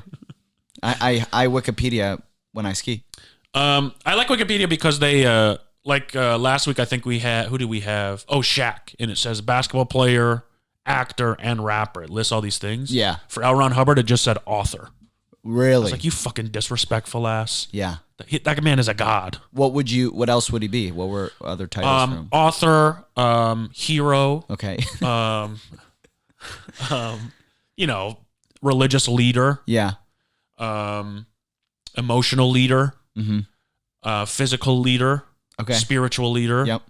I Wikipedia when I ski. I like Wikipedia because they last week I think we had, who did we have? Oh, Shaq. And it says basketball player, actor, and rapper. It lists all these things. Yeah. For L. Ron Hubbard, it just said author. I Really? was like, you fucking disrespectful ass. Yeah. That man is a god. What else would he be? What were other titles for him? Author, hero, Okay. you know, religious leader, Yeah. emotional leader, physical leader, Okay. spiritual leader. Yep.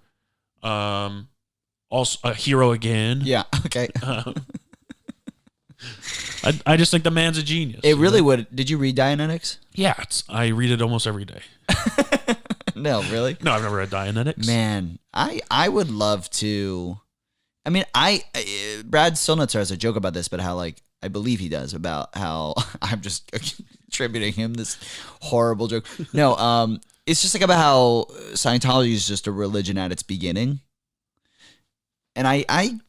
Also a hero again. Yeah. Okay. I just think the man's a genius. It really would. Did you read Dianetics? Yeah, I read it almost every day. No, really? No, I've never read Dianetics. Man, I would love to. I mean, Brad Stolnitzer has a joke about this, but how like I believe he does about how I'm just attributing him this horrible joke. No, it's just like about how Scientology is just a religion at its beginning, and I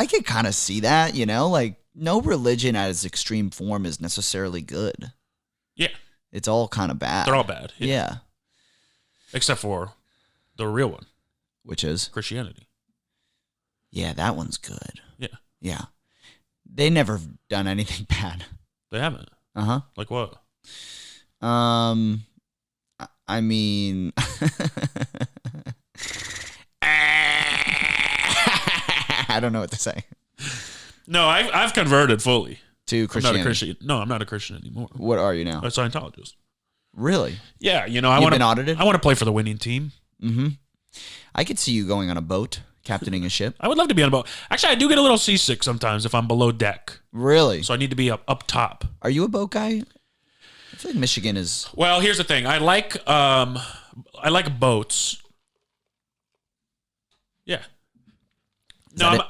could kind of see that, like no religion at its extreme form is necessarily good. Yeah, it's all kind of bad. They're all bad. Yeah. Except for the real one, which is Christianity. Yeah, that one's good. Yeah. Yeah. They never done anything bad. They haven't. Uh-huh. Like what? I mean I don't know what to say. No, I've converted fully to Christianity. I'm not a Christian. No, I'm not a Christian anymore. What are you now? A Scientologist. Really? Yeah, You've been audited? I want to play for the winning team. Mm-hmm. I could see you going on a boat, captaining a ship. I would love to be on a boat. Actually, I do get a little seasick sometimes if I'm below deck. Really? So I need to be up top. Are you a boat guy? I feel like Michigan is. Well, here's the thing. I like boats. Yeah. No,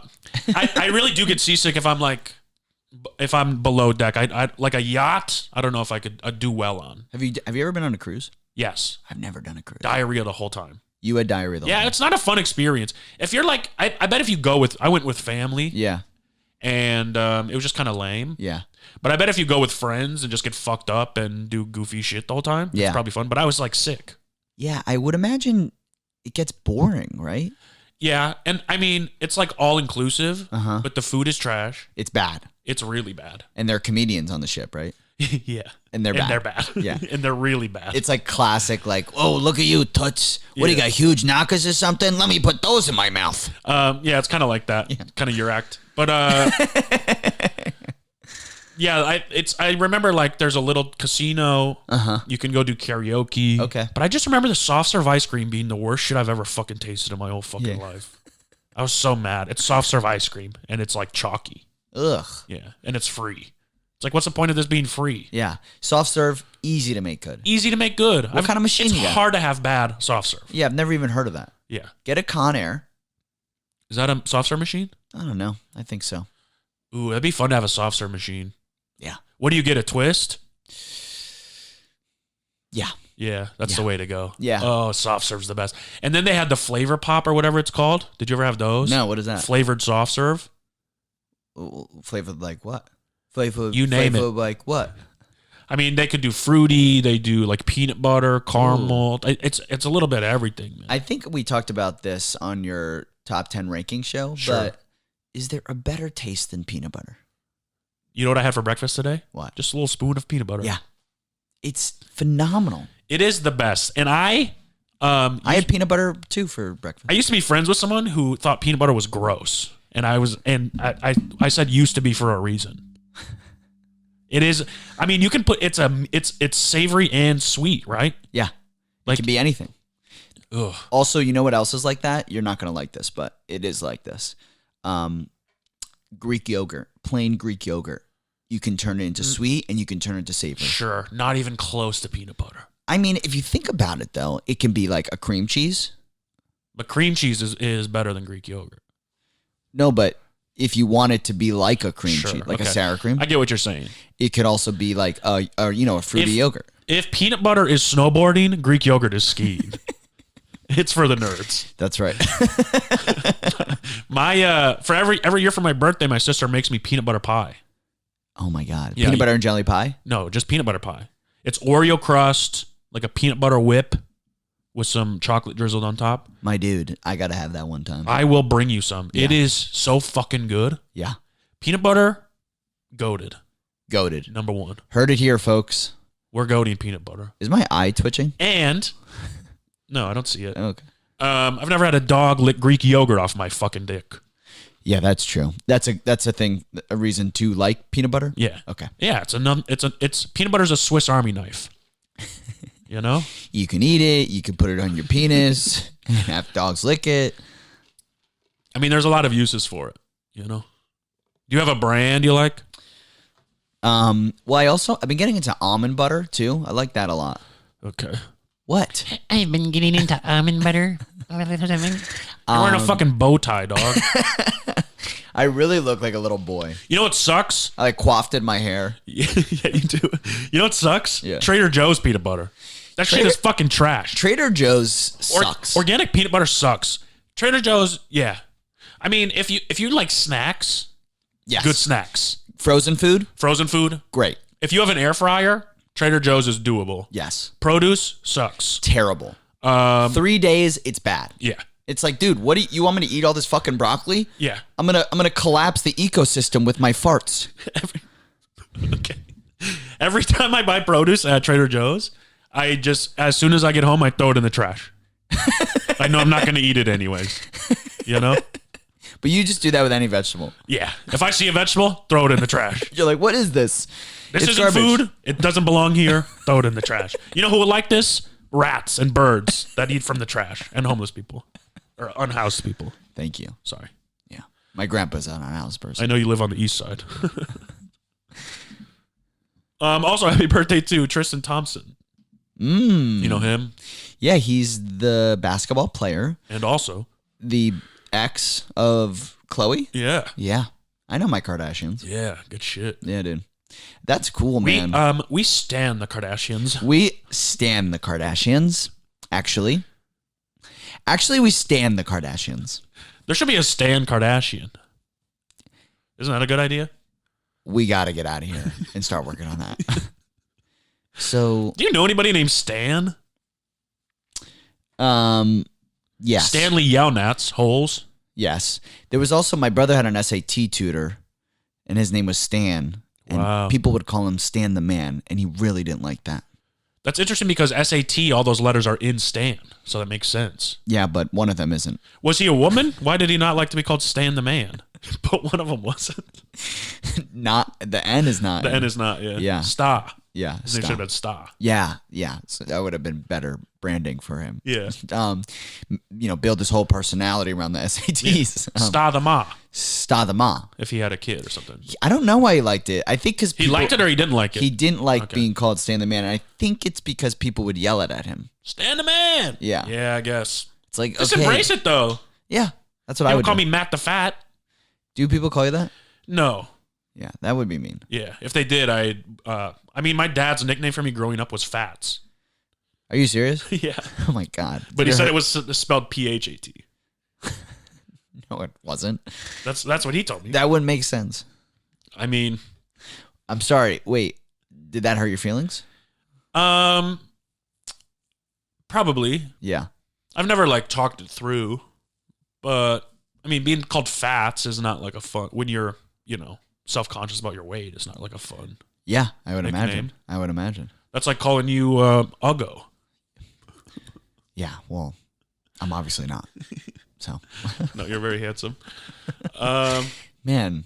I really do get seasick if I'm below deck. I like a yacht. I don't know if I could do well on. Have you ever been on a cruise? Yes. I've never done a cruise. Diarrhea the whole time. You had diarrhea the whole time. Yeah, it's not a fun experience. If you're like, I bet if you go I went with family. Yeah. And it was just kind of lame. Yeah. But I bet if you go with friends and just get fucked up and do goofy shit the whole time, it's probably fun. But I was like sick. Yeah, I would imagine it gets boring, right? Yeah, and I mean, it's like all inclusive, but the food is trash. It's bad. It's really bad. And they're comedians on the ship, right? Yeah. And they're bad. And they're bad. Yeah. And they're really bad. It's like classic, like, oh, look at you, Toots. What do you got, huge knockers or something? Let me put those in my mouth. Yeah, it's kind of like that. Yeah. Kind of your act. But yeah, I remember like there's a little casino. You can go do karaoke. Okay. But I just remember the soft serve ice cream being the worst shit I've ever fucking tasted in my whole fucking life. I was so mad. It's soft serve ice cream and it's like chalky. Ugh. Yeah, and it's free. It's like, what's the point of this being free? Yeah. Soft serve, easy to make good. Easy to make good. What kind of machine you got? It's hard to have bad soft serve. Yeah, I've never even heard of that. Yeah. Get a Conair. Is that a soft serve machine? I don't know. I think so. Ooh, that'd be fun to have a soft serve machine. Yeah. What do you get, a twist? Yeah. Yeah, that's the way to go. Yeah. Oh, soft serve's the best. And then they had the flavor pop or whatever it's called. Did you ever have those? No, what is that? Flavored soft serve. Flavored like what? Flavored. You name it. Like what? I mean, they could do fruity. They do like peanut butter, caramel. Ooh. It's a little bit of everything, man. I think we talked about this on your top 10 ranking show. Sure. But is there a better taste than peanut butter? You know what I had for breakfast today? What? Just a little spoon of peanut butter. Yeah. It's phenomenal. It is the best. And I had peanut butter too for breakfast. I used to be friends with someone who thought peanut butter was gross. And I said used to be for a reason. It is. I mean, you can put it's savory and sweet, right? Yeah. Like, it can be anything. Ugh. Also, you know what else is like that? You're not going to like this, but it is like this. Greek yogurt, plain Greek yogurt. You can turn it into sweet and you can turn it into savory. Sure. Not even close to peanut butter. I mean, if you think about it, though, it can be like a cream cheese. But cream cheese is better than Greek yogurt. No, but if you want it to be like a cream cheese, like a sour cream. I get what you're saying. It could also be like a fruity yogurt. If peanut butter is snowboarding, Greek yogurt is skiing. It's for the nerds. That's right. For every year for my birthday, my sister makes me peanut butter pie. Oh my God. Yeah, peanut butter and jelly pie? No, just peanut butter pie. It's Oreo crust, like a peanut butter whip with some chocolate drizzled on top. My dude, I got to have that one time. I will bring you some. Yeah. It is so fucking good. Yeah. Peanut butter, goated. Goated. Number one. Heard it here, folks. We're goating peanut butter. Is my eye twitching? And no, I don't see it. Okay. I've never had a dog lick Greek yogurt off my fucking dick. Yeah, that's true. That's a thing, a reason to like peanut butter? Yeah. Okay. Yeah, it's peanut butter's a Swiss Army knife. You know? You can eat it, you can put it on your penis, and have dogs lick it. I mean, there's a lot of uses for it, you know? Do you have a brand you like? Well, I've been getting into almond butter too. I like that a lot. Okay. What? I've been getting into almond butter. You're wearing a fucking bow tie, dog. I really look like a little boy. You know what sucks? I like coiffed my hair. Yeah, you do. You know what sucks? Yeah. Trader Joe's peanut butter. That shit is fucking trash. Trader Joe's sucks. Organic peanut butter sucks. Trader Joe's, yeah. I mean, if you like snacks, Yes. good snacks. Frozen food? Frozen food, Great. if you have an air fryer, Trader Joe's is doable. Yes. Produce sucks. Terrible. 3 days, it's bad. Yeah. It's like, dude, what do you want me to eat all this fucking broccoli? Yeah. I'm gonna collapse the ecosystem with my farts. Okay. Every time I buy produce at Trader Joe's, I just, as soon as I get home, I throw it in the trash. I know I'm not going to eat it anyways. You know? But you just do that with any vegetable. Yeah. If I see a vegetable, throw it in the trash. You're like, what is this? This It's isn't garbage. food. It doesn't belong here. Throw it in the trash. You know who would like this? Rats and birds that eat from the trash, and homeless people or unhoused people. Thank you. Sorry. Yeah. My grandpa's an unhoused person. I know you live on the east side. Also, happy birthday to Tristan Thompson. You know him? Yeah, he's the basketball player. And also, The ex of Chloe. yeah. Yeah. I know my Kardashians. Yeah, good shit. Yeah, dude. That's cool, man. We stan the Kardashians. We stan the Kardashians, actually. Actually, we stan the Kardashians. There should be a Stan Kardashian. Isn't that a good idea? We got to get out of here and start working on that. So, Do you know anybody named Stan? yes. Stanley Yelnats, Holes. Yes. There was also, my brother had an SAT tutor, and his name was Stan. And Wow. people would call him Stan the Man, and he really didn't like that. That's interesting because SAT, all those letters are in Stan, so that makes sense. Yeah, but one of them isn't. Was he a woman? Why did he not like to be called Stan the Man? But one of them wasn't. Not, the N is not. The N is not, yeah. Yeah. Sta. Yeah. His name should Stan. have been Sta. Yeah. So that would have been better branding for him. Yeah. Build his whole personality around the SATs. Sta the Ma, Sta the Ma. if he had a kid or something. I don't know why he liked it. I think because He liked it or he didn't like it? He didn't like Okay. being called Stan the Man, and I think it's because people would yell it at him. Stan the Man. Yeah. Yeah, I guess. It's like, Just okay. embrace it, though. Yeah, that's what I Don't would call do. me Matt the Fat. Do people call you that? No. Yeah, that would be mean. Yeah. If they did, I mean, my dad's nickname for me growing up was Fats. Are you serious? Yeah. Oh my god! But he said it was spelled Phat. No, it wasn't. That's what he told me. That wouldn't make sense. I mean, I'm sorry. Wait, did that hurt your feelings? probably. Yeah. I've never like talked it through, but I mean, being called Fats is not like a fun when you're, self-conscious about your weight. It's not like a fun. Yeah, I would Nickname. imagine. I would imagine. That's like calling you Uggo. Yeah. Well, I'm obviously not. So, No, you're very handsome. man,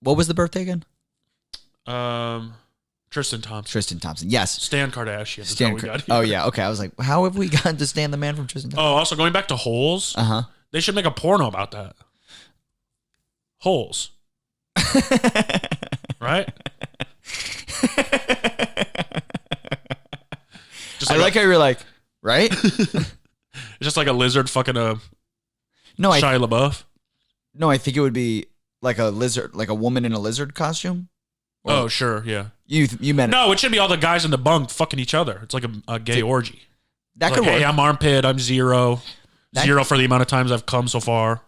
what was the birthday again? Tristan Thompson. Tristan Thompson. Yes. Stan Kardashian. Is Stan. how we got here. Oh yeah. Okay. I was like, how have we gotten to Stan the Man from Tristan Thompson? Oh, also going back to Holes. Uh-huh. They should make a porno about that. Holes. Right? Just I like how you're like, right? it's just like a lizard fucking a No, Shia LaBeouf. I think it would be like a lizard, like a woman in a lizard costume. Oh, sure, yeah. You meant No, it should be all the guys in the bunk fucking each other. It's like a gay orgy. that It's could like, work. hey, I'm armpit. I'm zero. That- Zero for the amount of times I've come so far.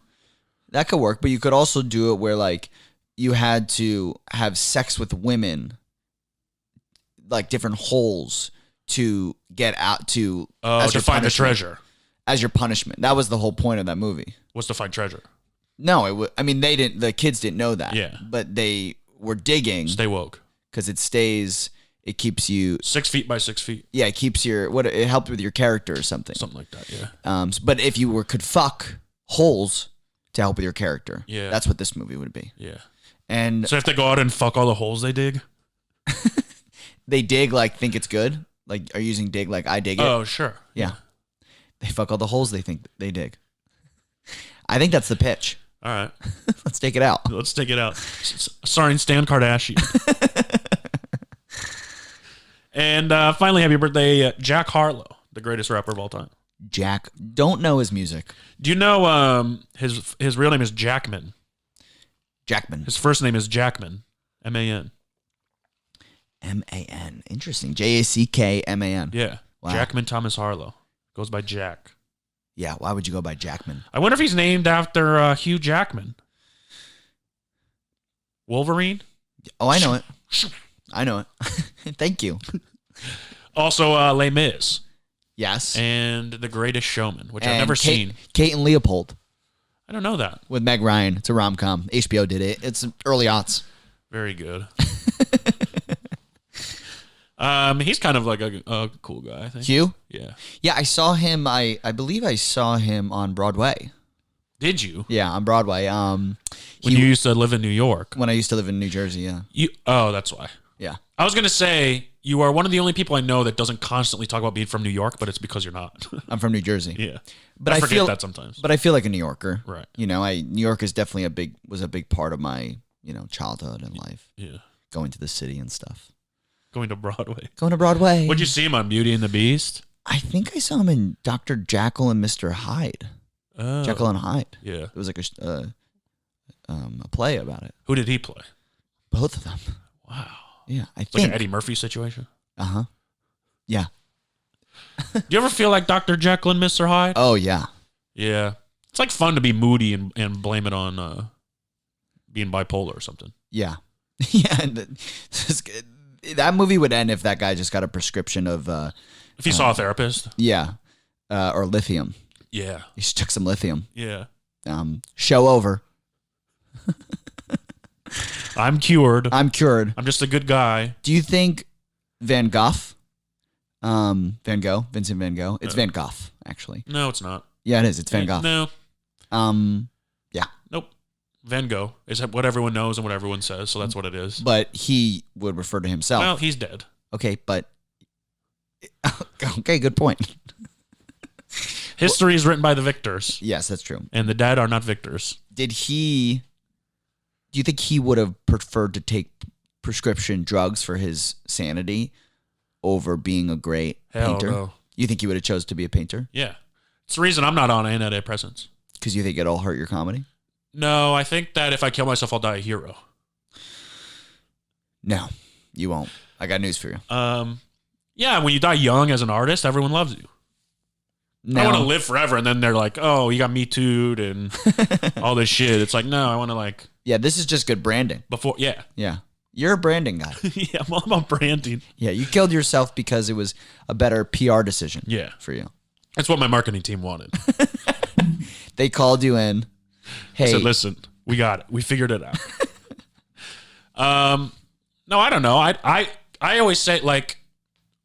That could work, but you could also do it where like you had to have sex with women, like different holes to get out to To your find the punishment. treasure. As your punishment. That was the whole point of that movie. What's to find treasure? No, I mean they didn't. The kids didn't know that. Yeah. but they were digging. Stay woke. because it stays. It keeps you. 6 feet by 6 feet. Yeah, it keeps it helped with your character or something. Something like that, yeah. But if you could fuck holes to help with your character, yeah, that's what this movie would be. Yeah. And so if they go out and fuck all the holes they dig? they dig like think it's good? Like are you using dig like I dig it? Oh, sure. Yeah. They fuck all the holes they think they dig. I think that's the pitch. All right. Let's take it out. Let's take it out. Starring Stan Kardashian. And finally, happy birthday, Jack Harlow, the greatest rapper of all time. Jack, don't know his music. Do you know his real name is Jackman? Jackman. His first name is Jackman, M-A-N. M-A-N. Interesting. Jackman. Yeah. Wow. Jackman Thomas Harlow. Goes by Jack. Yeah, why would you go by Jackman? I wonder if he's named after Hugh Jackman. Wolverine? Oh, I know it. I know it. Thank you. Also, Les Mis. Yes. And The Greatest Showman, which I've never seen. Kate and Leopold. I don't know that. With Meg Ryan. It's a rom-com. HBO did it. It's early aughts. Very good. He's kind of like a cool guy, I think. Hugh? Yeah. Yeah, I saw him. I believe I saw him on Broadway. Did you? Yeah, on Broadway. When you used to live in New York. When I used to live in New Jersey, yeah. Oh, that's why. Yeah. I was going to say, you are one of the only people I know that doesn't constantly talk about being from New York, but it's because you're not. I'm from New Jersey. Yeah. But I forget feel that sometimes. But I feel like a New Yorker. Right. You know, New York is definitely was a big part of my, childhood and life. Yeah. Going to the city and stuff. Going to Broadway. Going to Broadway. What'd you see him on, Beauty and the Beast? I think I saw him in Dr. Jekyll and Mr. Hyde. Oh. Jekyll and Hyde. Yeah. It was like a play about it. Who did he play? Both of them. Wow. Yeah, I Like think. an Eddie Murphy situation? Uh-huh. Yeah. Do you ever feel like Dr. Jekyll and Mr. Hyde? Oh, yeah. Yeah. It's like fun to be moody and blame it on being bipolar or something. Yeah. Yeah. And that movie would end if that guy just got a prescription of... if he saw a therapist? Yeah. Or lithium. Yeah. He just took some lithium. Yeah. Show over. I'm cured. I'm cured. I'm just a good guy. Do you think Van Gogh, Vincent Van Gogh, it's Van Gogh, actually. No, it's not. Yeah, it is. It's Van Gogh. No. Yeah. Nope. Van Gogh is what everyone knows and what everyone says, so that's what it is. But he would refer to himself. Well, he's dead. Okay, but... Okay, good point. History is written by the victors. Yes, that's true. And the dead are not victors. Do you think he would have preferred to take prescription drugs for his sanity over being a great painter? No. You think he would have chose to be a painter? Yeah. It's the reason I'm not on antidepressants. Because you think it'll hurt your comedy? No, I think that if I kill myself, I'll die a hero. No, you won't. I got news for you. Yeah, when you die young as an artist, everyone loves you. No. I want to live forever, and then they're like, oh, you got Me Too'd and all this shit. It's like, no, I want to like... Yeah, this is just good branding. Before, yeah. Yeah. You're a branding guy. Yeah, I'm on branding. Yeah, you killed yourself because it was a better PR decision. Yeah. For you. That's what my marketing team wanted. They called you in. Hey. I said, listen, we got it. We figured it out. No, I don't know. I always say, like,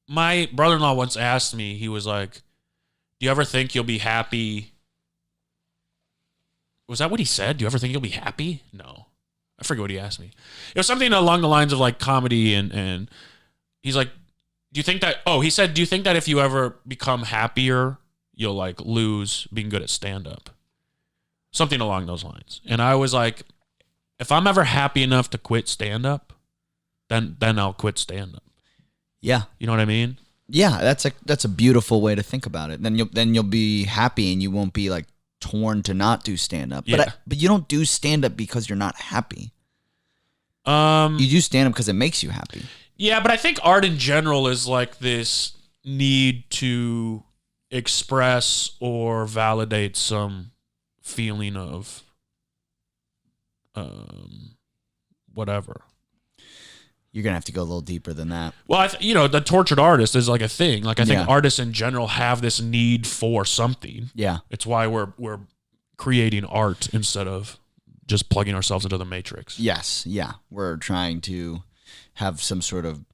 my brother-in-law once asked me, he was like, do you ever think you'll be happy? Was that what he said? Do you ever think you'll be happy? No. I forget what he asked me. It was something along the lines of like comedy and he's like, do you think that, he said, do you think that if you ever become happier, you'll like lose being good at stand-up? Something along those lines. And I was like, if I'm ever happy enough to quit stand-up, then I'll quit stand-up. Yeah. You know what I mean? Yeah, that's a beautiful way to think about it. Then you'll be happy and you won't be like torn to not do stand up. Yeah. But you don't do stand up because you're not happy. You do stand up because it makes you happy. Yeah, but I think art in general is like this need to express or validate some feeling of whatever. You're going to have to go a little deeper than that. Well, the tortured artist is like a thing. Like I think Yeah. artists in general have this need for something. Yeah. It's why we're creating art instead of just plugging ourselves into the matrix. Yes. Yeah. We're trying to have some sort of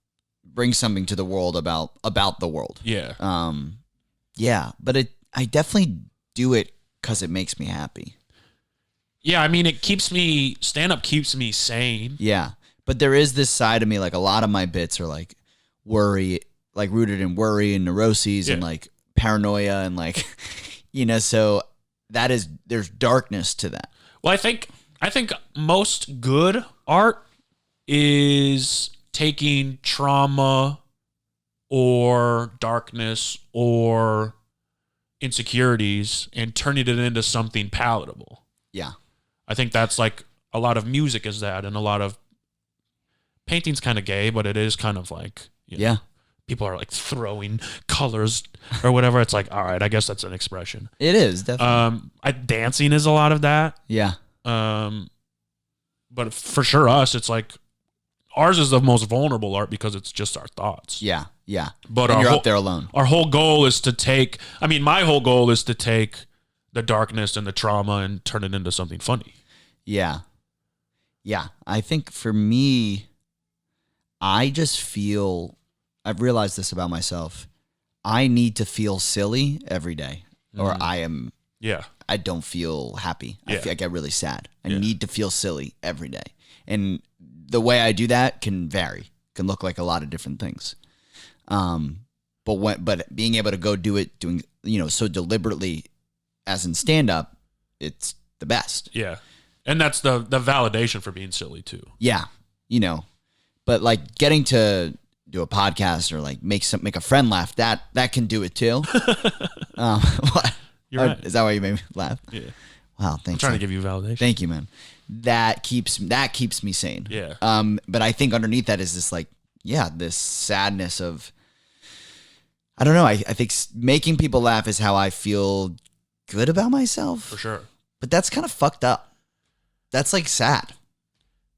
bring something to the world about the world. Yeah. Yeah, but I definitely do it because it makes me happy. Yeah, I mean, stand-up keeps me sane. Yeah, but there is this side of me, like a lot of my bits are like worry, like rooted in worry and neuroses and like paranoia and like, so there's darkness to that. Well, I think most good art is taking trauma or darkness or insecurities and turning it into something palatable. Yeah. I think that's like a lot of music is that, and a lot of painting's kind of gay, but it is kind of like, people are like throwing colors or whatever. It's like, all right, I guess that's an expression. It is definitely. Dancing is a lot of that. Yeah. But for sure, it's like ours is the most vulnerable art because it's just our thoughts. Yeah. Yeah. But and you're up there alone. Our whole goal is to take. I mean, my whole goal is to take the darkness and the trauma and turn it into something funny. Yeah. Yeah. I think for me, I just feel, I've realized this about myself. I need to feel silly every day or I don't feel happy. Yeah. I get really sad. I need to feel silly every day. And the way I do that can vary, can look like a lot of different things. But being able to go do it, doing, so deliberately as in stand up, it's the best. Yeah. And that's the validation for being silly too. Yeah. But like getting to do a podcast or like make a friend laugh, that can do it too. What? You're right. Is that why you made me laugh? Yeah. Wow, thanks. I'm trying to give you validation. Thank you, man. That keeps me sane. Yeah. But I think underneath that is this like, this sadness of, I don't know. I think making people laugh is how I feel good about myself. For sure. But that's kind of fucked up. That's like sad.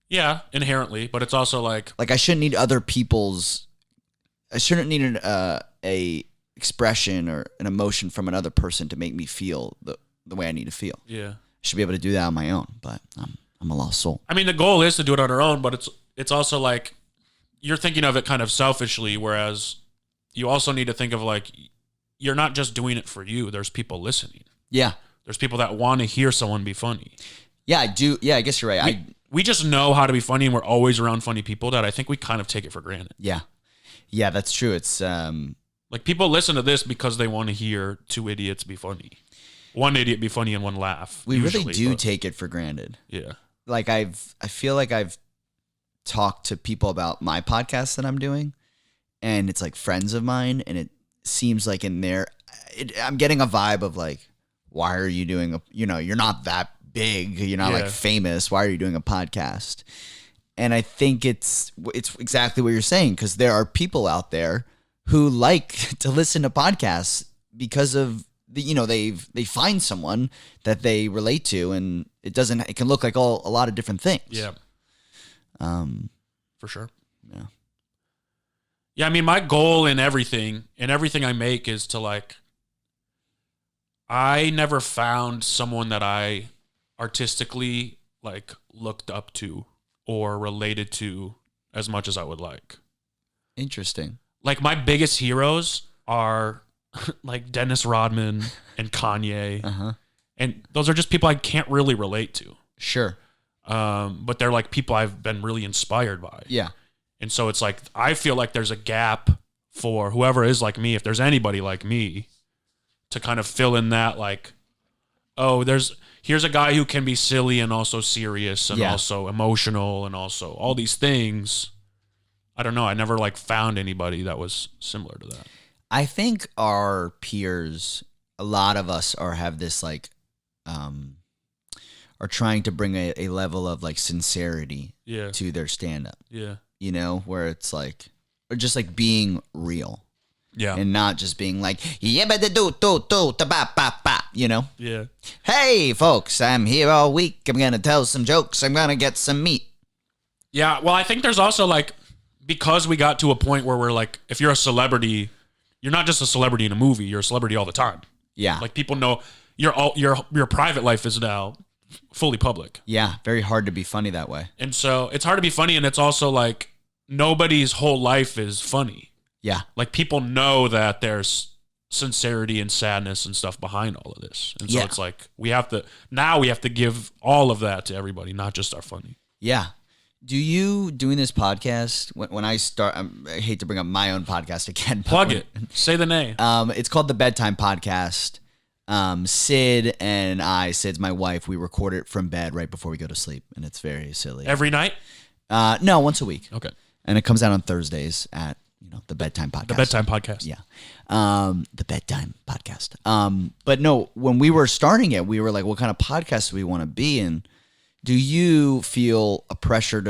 Yeah, inherently, but it's also like I shouldn't need I shouldn't need a expression or an emotion from another person to make me feel the way I need to feel. Yeah. I should be able to do that on my own, but I'm a lost soul. I mean, the goal is to do it on our own, but it's also like you're thinking of it kind of selfishly, whereas you also need to think of like you're not just doing it for you. There's people listening. Yeah. There's people that want to hear someone be funny. Yeah, I do. Yeah, I guess you're right. We just know how to be funny, and we're always around funny people that I think we kind of take it for granted. Yeah. Yeah, that's true. It's like people listen to this because they want to hear two idiots be funny. One idiot be funny and one laugh. We really do take it for granted. Yeah. Like I feel like I've talked to people about my podcast that I'm doing, and it's like friends of mine, and it seems like in there, I'm getting a vibe of like, why are you doing you're not that big, you're not like famous. Why are you doing a podcast? And I think it's exactly what you're saying, because there are people out there who like to listen to podcasts because of they find someone that they relate to, and it can look like a lot of different things. Yeah. For sure. Yeah. Yeah, I mean, my goal in everything I make is to like, I never found someone that I artistically like looked up to or related to as much as I would like. Interesting. Like my biggest heroes are like Dennis Rodman and Kanye. Uh-huh. And those are just people I can't really relate to. Sure. But they're like people I've been really inspired by. Yeah. And so it's like, I feel like there's a gap for whoever is like me, if there's anybody like me, to kind of fill in that like, oh, here's a guy who can be silly and also serious and also emotional and also all these things. I don't know. I never like found anybody that was similar to that. I think our peers, a lot of us have this like, are trying to bring a level of like sincerity to their stand up. Yeah. Where it's like, or just like being real. Yeah. And not just being like, yeah, Yeah. Hey, folks, I'm here all week. I'm going to tell some jokes. I'm going to get some meat. Yeah. Well, I think there's also like, because we got to a point where we're like, if you're a celebrity, you're not just a celebrity in a movie, you're a celebrity all the time. Yeah. Like people know your private life is now fully public. Yeah. Very hard to be funny that way. And so it's hard to be funny. And it's also like, nobody's whole life is funny. Yeah. Like people know that there's sincerity and sadness and stuff behind all of this. And so it's like we have to give all of that to everybody, not just our funny. Yeah. Do you doing this podcast when I start? I hate to bring up my own podcast again. Plug it. Say the name. It's called the Bedtime Podcast. Sid and I, Sid's my wife, we record it from bed right before we go to sleep, and it's very silly. Every night? No, once a week. Okay. And it comes out on Thursdays at the Bedtime Podcast. The Bedtime Podcast. Yeah. The Bedtime Podcast. But no, when we were starting it, we were like, what kind of podcast do we want to be? And do you feel a pressure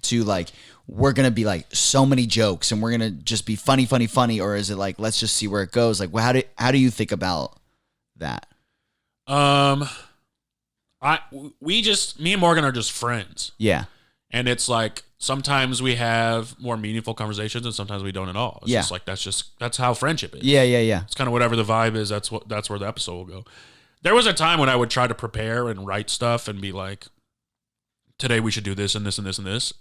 to like, we're going to be like so many jokes and we're going to just be funny, or is it like, let's just see where it goes? Like, how do you think about that? Me and Morgan are just friends. Yeah. And it's like, sometimes we have more meaningful conversations and sometimes we don't at all. It's just like, that's how friendship is. Yeah. It's kind of whatever the vibe is. That's where the episode will go. There was a time when I would try to prepare and write stuff and be like, today we should do this and this and this and this.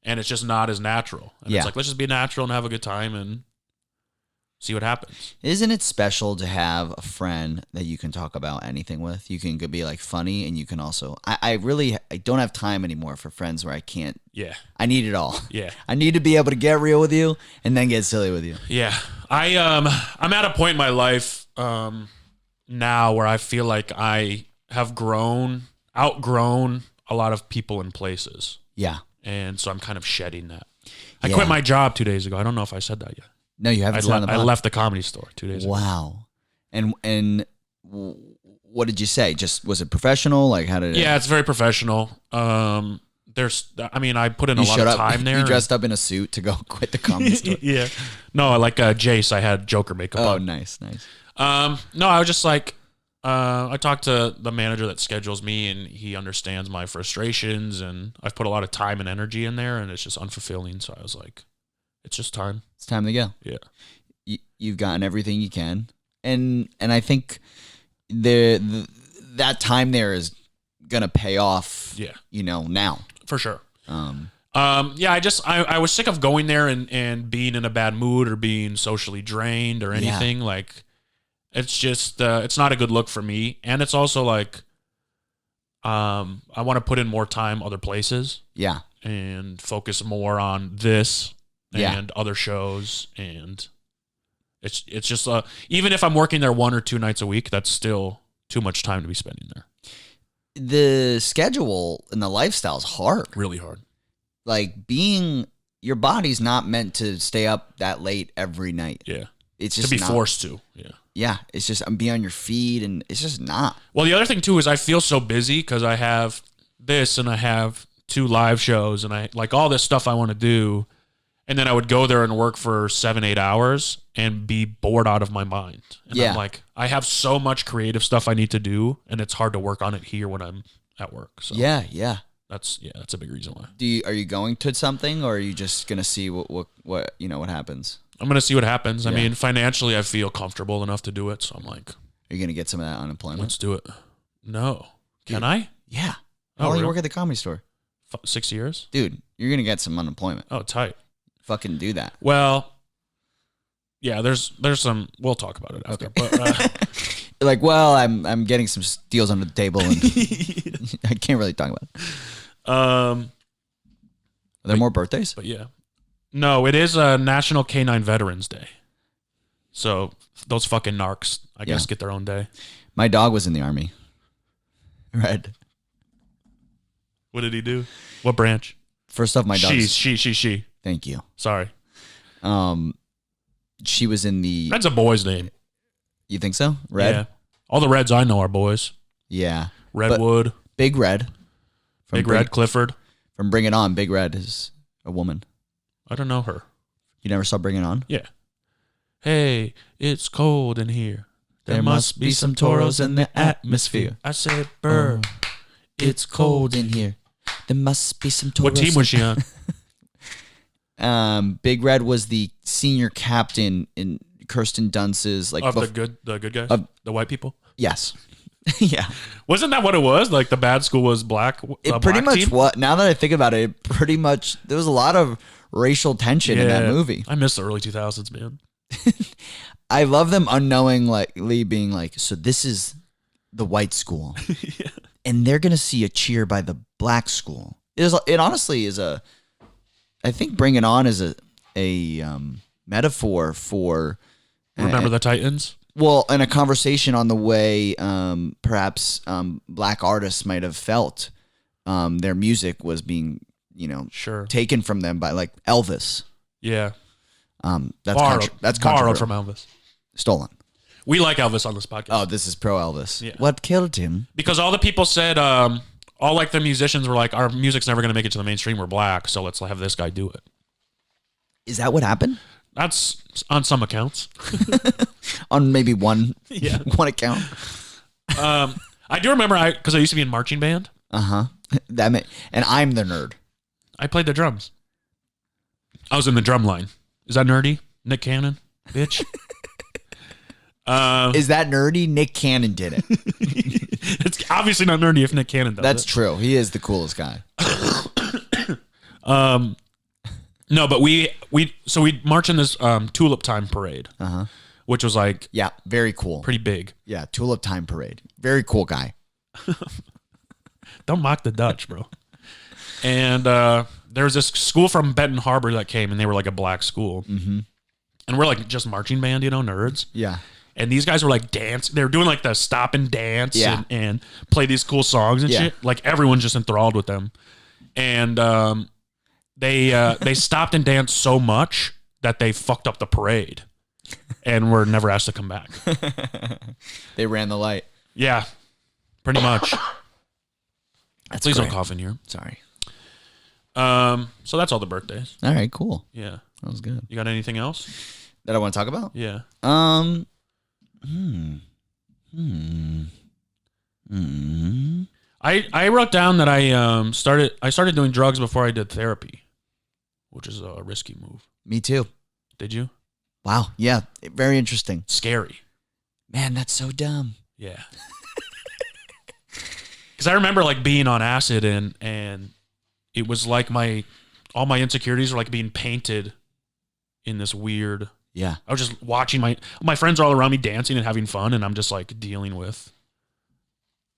And it's just not as natural. And it's like, let's just be natural and have a good time and see what happens. Isn't it special to have a friend that you can talk about anything with? You can be like funny, and you can also. I don't have time anymore for friends where I can't. Yeah. I need it all. Yeah. I need to be able to get real with you and then get silly with you. Yeah. I'm at a point in my life now where I feel like I have outgrown a lot of people and places. Yeah. And so I'm kind of shedding that. I quit my job 2 days ago. I don't know if I said that yet. No, you haven't. I left the comedy store 2 days ago. Wow. And what did you say? Just, was it professional? Like, how did it? Yeah, it's very professional. I put in a lot of time there. You dressed up in a suit to go quit the comedy store. Yeah. No, like Jace, I had Joker makeup on. Oh, nice. No, I was just like, I talked to the manager that schedules me, and he understands my frustrations, and I've put a lot of time and energy in there, and it's just unfulfilling. So I was like, it's just time. It's time to go. Yeah. You've gotten everything you can. And I think that time there is going to pay off, now. For sure. I I was sick of going there and being in a bad mood or being socially drained or anything. Yeah. Like, it's just, it's not a good look for me. And it's also like, I want to put in more time other places. Yeah. And focus more on this and other shows. And it's just, even if I'm working there 1 or 2 nights a week, that's still too much time to be spending there. The schedule and the lifestyle is hard. Really hard. Like, your body's not meant to stay up that late every night. Yeah. It's just to be forced to. Yeah. Yeah. It's just, I'm be on your feet, and it's just not. Well, the other thing too is I feel so busy because I have this and I have 2 live shows and I like all this stuff I want to do. And then I would go there and work for 7-8 hours and be bored out of my mind. And I'm like, I have so much creative stuff I need to do, and it's hard to work on it here when I'm at work. So yeah. That's a big reason why. Are you going to something, or are you just gonna see what happens? I'm gonna see what happens. I mean, financially, I feel comfortable enough to do it, so I'm like, are you gonna get some of that unemployment? Let's do it. No, can I? Yeah. How long you work at the comedy store? 6 years, dude. You're gonna get some unemployment. Oh, tight. Fucking do that. Well, yeah. There's some. We'll talk about it after. Okay. But like, well, I'm getting some deals under the table, and I can't really talk about it. Are there more birthdays? But yeah. No, it is National Canine Veterans Day. So those fucking narcs, I guess, get their own day. My dog was in the Army. Red. What did he do? What branch? First off, my dog. She. Thank you. Sorry. She was in the. That's a boy's name. You think so? Red? Yeah. All the Reds I know are boys. Yeah. Redwood. But Big Red. Red Clifford. From Bring It On, Big Red is a woman. I don't know her. You never saw Bring It On? Yeah. Hey, it's cold in here. There must be some toros in the atmosphere. I said, "Burr, it's cold in here. There must be some toros." What team was she on? Big Red was the senior captain in Kirsten Dunst's of the good guys, the white people. Yes. Yeah. Wasn't that what it was? Like the bad school was black. It pretty much what. Now that I think about it, pretty much there was a lot of racial tension in that movie. I miss the early 2000s, man. I love them unknowingly being like, so this is the white school, and they're gonna see a cheer by the black school. It honestly is I think Bring It On is a metaphor for Remember the Titans? Well, in a conversation on the way, perhaps black artists might have felt their music was being, taken from them by like Elvis. Yeah, that's borrowed controversial. from Elvis. Stolen. We like Elvis on this podcast. Oh, this is pro Elvis. Yeah. What killed him? Because all the people said, all like the musicians were like, our music's never going to make it to the mainstream. We're black, so let's have this guy do it. Is that what happened? That's on some accounts. On maybe one account. I do remember because I used to be in marching band. And I'm the nerd. I played the drums. I was in the drum line. Is that nerdy? Nick Cannon, bitch. Is that nerdy? Nick Cannon did it. It's obviously not nerdy if Nick Cannon does That's it. true. He is the coolest guy. No, but we march in this Tulip Time parade, which was like very cool, pretty big. Yeah, Tulip Time parade, very cool guy. Don't mock the Dutch, bro. And there was this school from Benton Harbor that came, and they were like a black school, and we're like just marching band, nerds. Yeah. And these guys were like dance. They were doing like the stop and dance and play these cool songs and shit. Like everyone's just enthralled with them. And they stopped and danced so much that they fucked up the parade and were never asked to come back. They ran the light. Yeah, pretty much. Please great. don't cough in here. Sorry. So that's all the birthdays. All right, cool. Yeah. That was good. You got anything else? That I want to talk about? Yeah. I wrote down that I started doing drugs before I did therapy, which is a risky move. Me too. Did you? Wow. Yeah. Very interesting. Scary. Man, that's so dumb. Yeah. Because I remember like being on acid and it was like all my insecurities were like being painted in this weird. Yeah. I was just watching my friends are all around me dancing and having fun, and I'm just like dealing with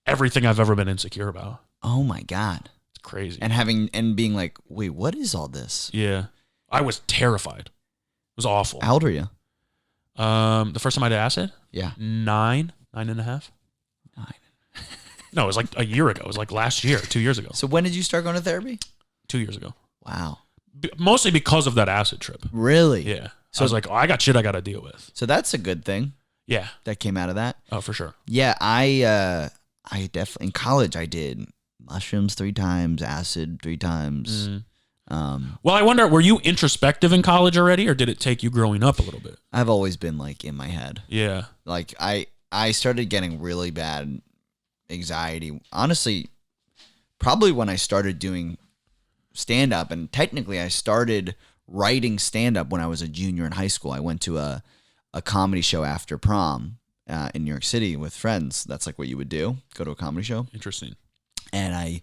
everything I've ever been insecure about. Oh my God. It's crazy. And being like, wait, what is all this? Yeah. I was terrified. It was awful. How old are you? The first time I did acid? Yeah. 9.5. 9. No, it was like a year ago. It was like last year, 2 years ago. So when did you start going to therapy? 2 years ago. Wow. Mostly because of that acid trip. Really? Yeah. So I was like, I got shit I got to deal with. So that's a good thing. Yeah. That came out of that. Oh, for sure. Yeah, I definitely in college I did mushrooms 3 times, acid 3 times. Well, I wonder, were you introspective in college already, or did it take you growing up a little bit? I've always been like in my head. Yeah. Like I started getting really bad anxiety. Honestly, probably when I started doing stand up, and technically I started writing stand up when I was a junior in high school. I went to a comedy show after prom in New York City with friends. That's like what you would do, go to a comedy show. Interesting. And I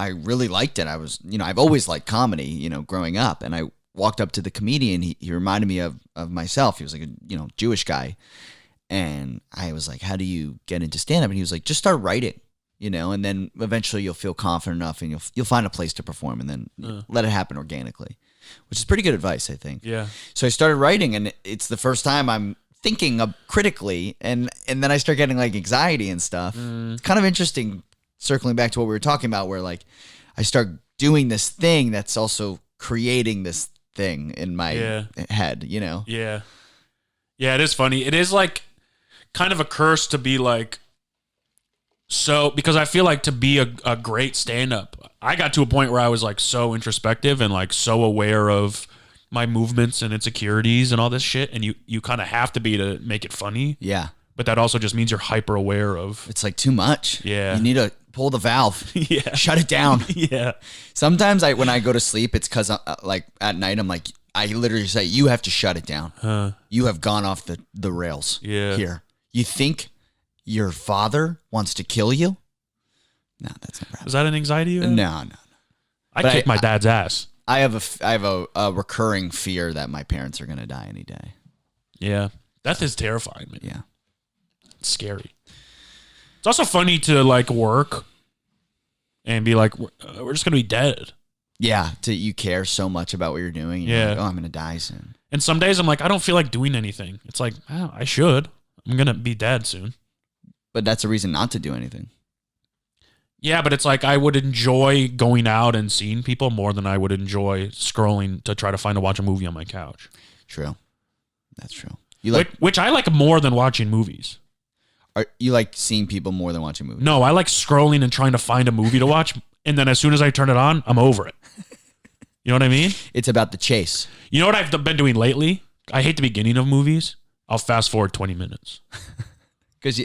really liked it. I was, I've always liked comedy, growing up. And I walked up to the comedian. He reminded me of myself. He was like a, Jewish guy. And I was like, how do you get into stand up? And he was like, just start writing, and then eventually you'll feel confident enough and you'll find a place to perform, and then let it happen organically, which is pretty good advice, I think. Yeah. So I started writing, and it's the first time I'm thinking of critically, and then I start getting like anxiety and stuff. It's kind of interesting, circling back to what we were talking about, where like I start doing this thing that's also creating this thing in my head, Yeah. Yeah, it is funny. It is like kind of a curse to be like, so, because I feel like to be a great stand-up, I got to a point where I was like so introspective and like so aware of my movements and insecurities and all this shit, and you kind of have to be to make it funny. Yeah. But that also just means you're hyper aware of. It's like too much. Yeah. You need to pull the valve. Yeah. Shut it down. Yeah. Sometimes when I go to sleep, it's because like at night I'm like, I literally say, you have to shut it down. You have gone off the rails. Yeah. Here. You think your father wants to kill you? No, that's never happened. Is that an anxiety you have? No. I kicked my dad's ass. I have a recurring fear that my parents are gonna die any day. Yeah. Death is terrifying, man. Yeah. It's scary. It's also funny to like work and be like, we're just gonna be dead. Yeah, you care so much about what you're doing. You're like, oh, I'm gonna die soon. And some days I'm like, I don't feel like doing anything. It's like, oh, I should. I'm gonna be dead soon. But that's a reason not to do anything. Yeah, but it's like I would enjoy going out and seeing people more than I would enjoy scrolling to try to watch a movie on my couch. True. That's true. Which I like more than watching movies. You like seeing people more than watching movies? No, I like scrolling and trying to find a movie to watch, and then as soon as I turn it on, I'm over it. You know what I mean? It's about the chase. You know what I've been doing lately? I hate the beginning of movies. I'll fast forward 20 minutes. Because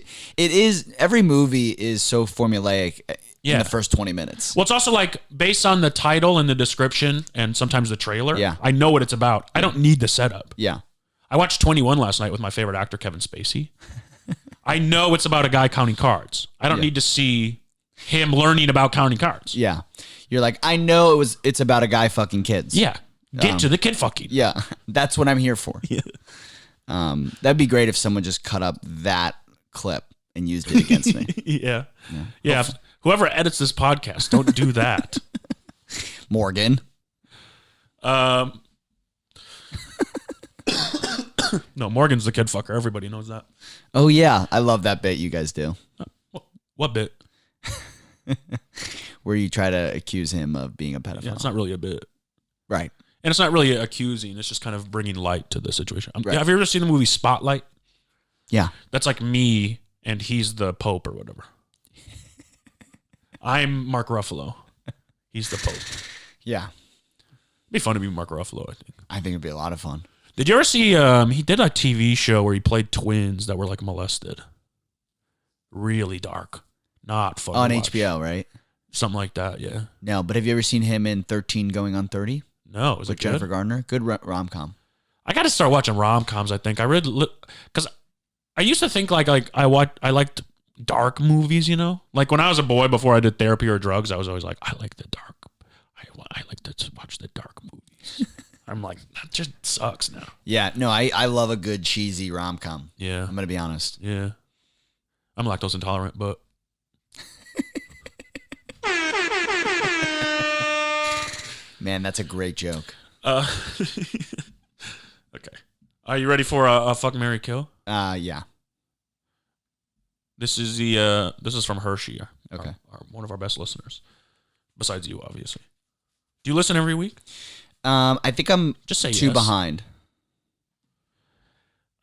every movie is so formulaic in the first 20 minutes. Well, it's also like based on the title and the description and sometimes the trailer. Yeah. I know what it's about. I don't need the setup. Yeah. I watched 21 last night with my favorite actor, Kevin Spacey. I know it's about a guy counting cards. I don't need to see him learning about counting cards. Yeah. You're like, I know it's about a guy fucking kids. Yeah. Get to the kid fucking. Yeah. That's what I'm here for. Yeah. That'd be great if someone just cut up that clip and used it against me. Yeah. Whoever edits this podcast, don't do that. Morgan. No, Morgan's the kid fucker. Everybody knows that. Oh, yeah. I love that bit you guys do. What bit? Where you try to accuse him of being a pedophile. Yeah, it's not really a bit. Right. And it's not really accusing. It's just kind of bringing light to the situation. Right. Have you ever seen the movie Spotlight? Yeah. That's like me and he's the Pope or whatever. I'm Mark Ruffalo. He's the Pope. Yeah. It'd be fun to be Mark Ruffalo, I think. I think it'd be a lot of fun. Did you ever see, he did a TV show where he played twins that were like molested. Really dark. Not fun On to watch. HBO, right? Something like that, yeah. No, but have you ever seen him in 13 Going on 30? No, is it with good? Jennifer Gardner? Good rom-com. I got to start watching rom-coms, I think. I read, because I used to think like I liked dark movies, you know? Like when I was a boy before I did therapy or drugs, I was always like, I like the dark. I like to watch the dark movies. I'm like, that just sucks now. Yeah, no, I love a good cheesy rom-com. Yeah. I'm going to be honest. Yeah. I'm lactose intolerant, but. Man, that's a great joke. Okay. Are you ready for a fuck, marry, kill? Yeah. This is from Hershey. Okay. One of our best listeners. Besides you, obviously. Do you listen every week? I think I'm Just say too yes. behind.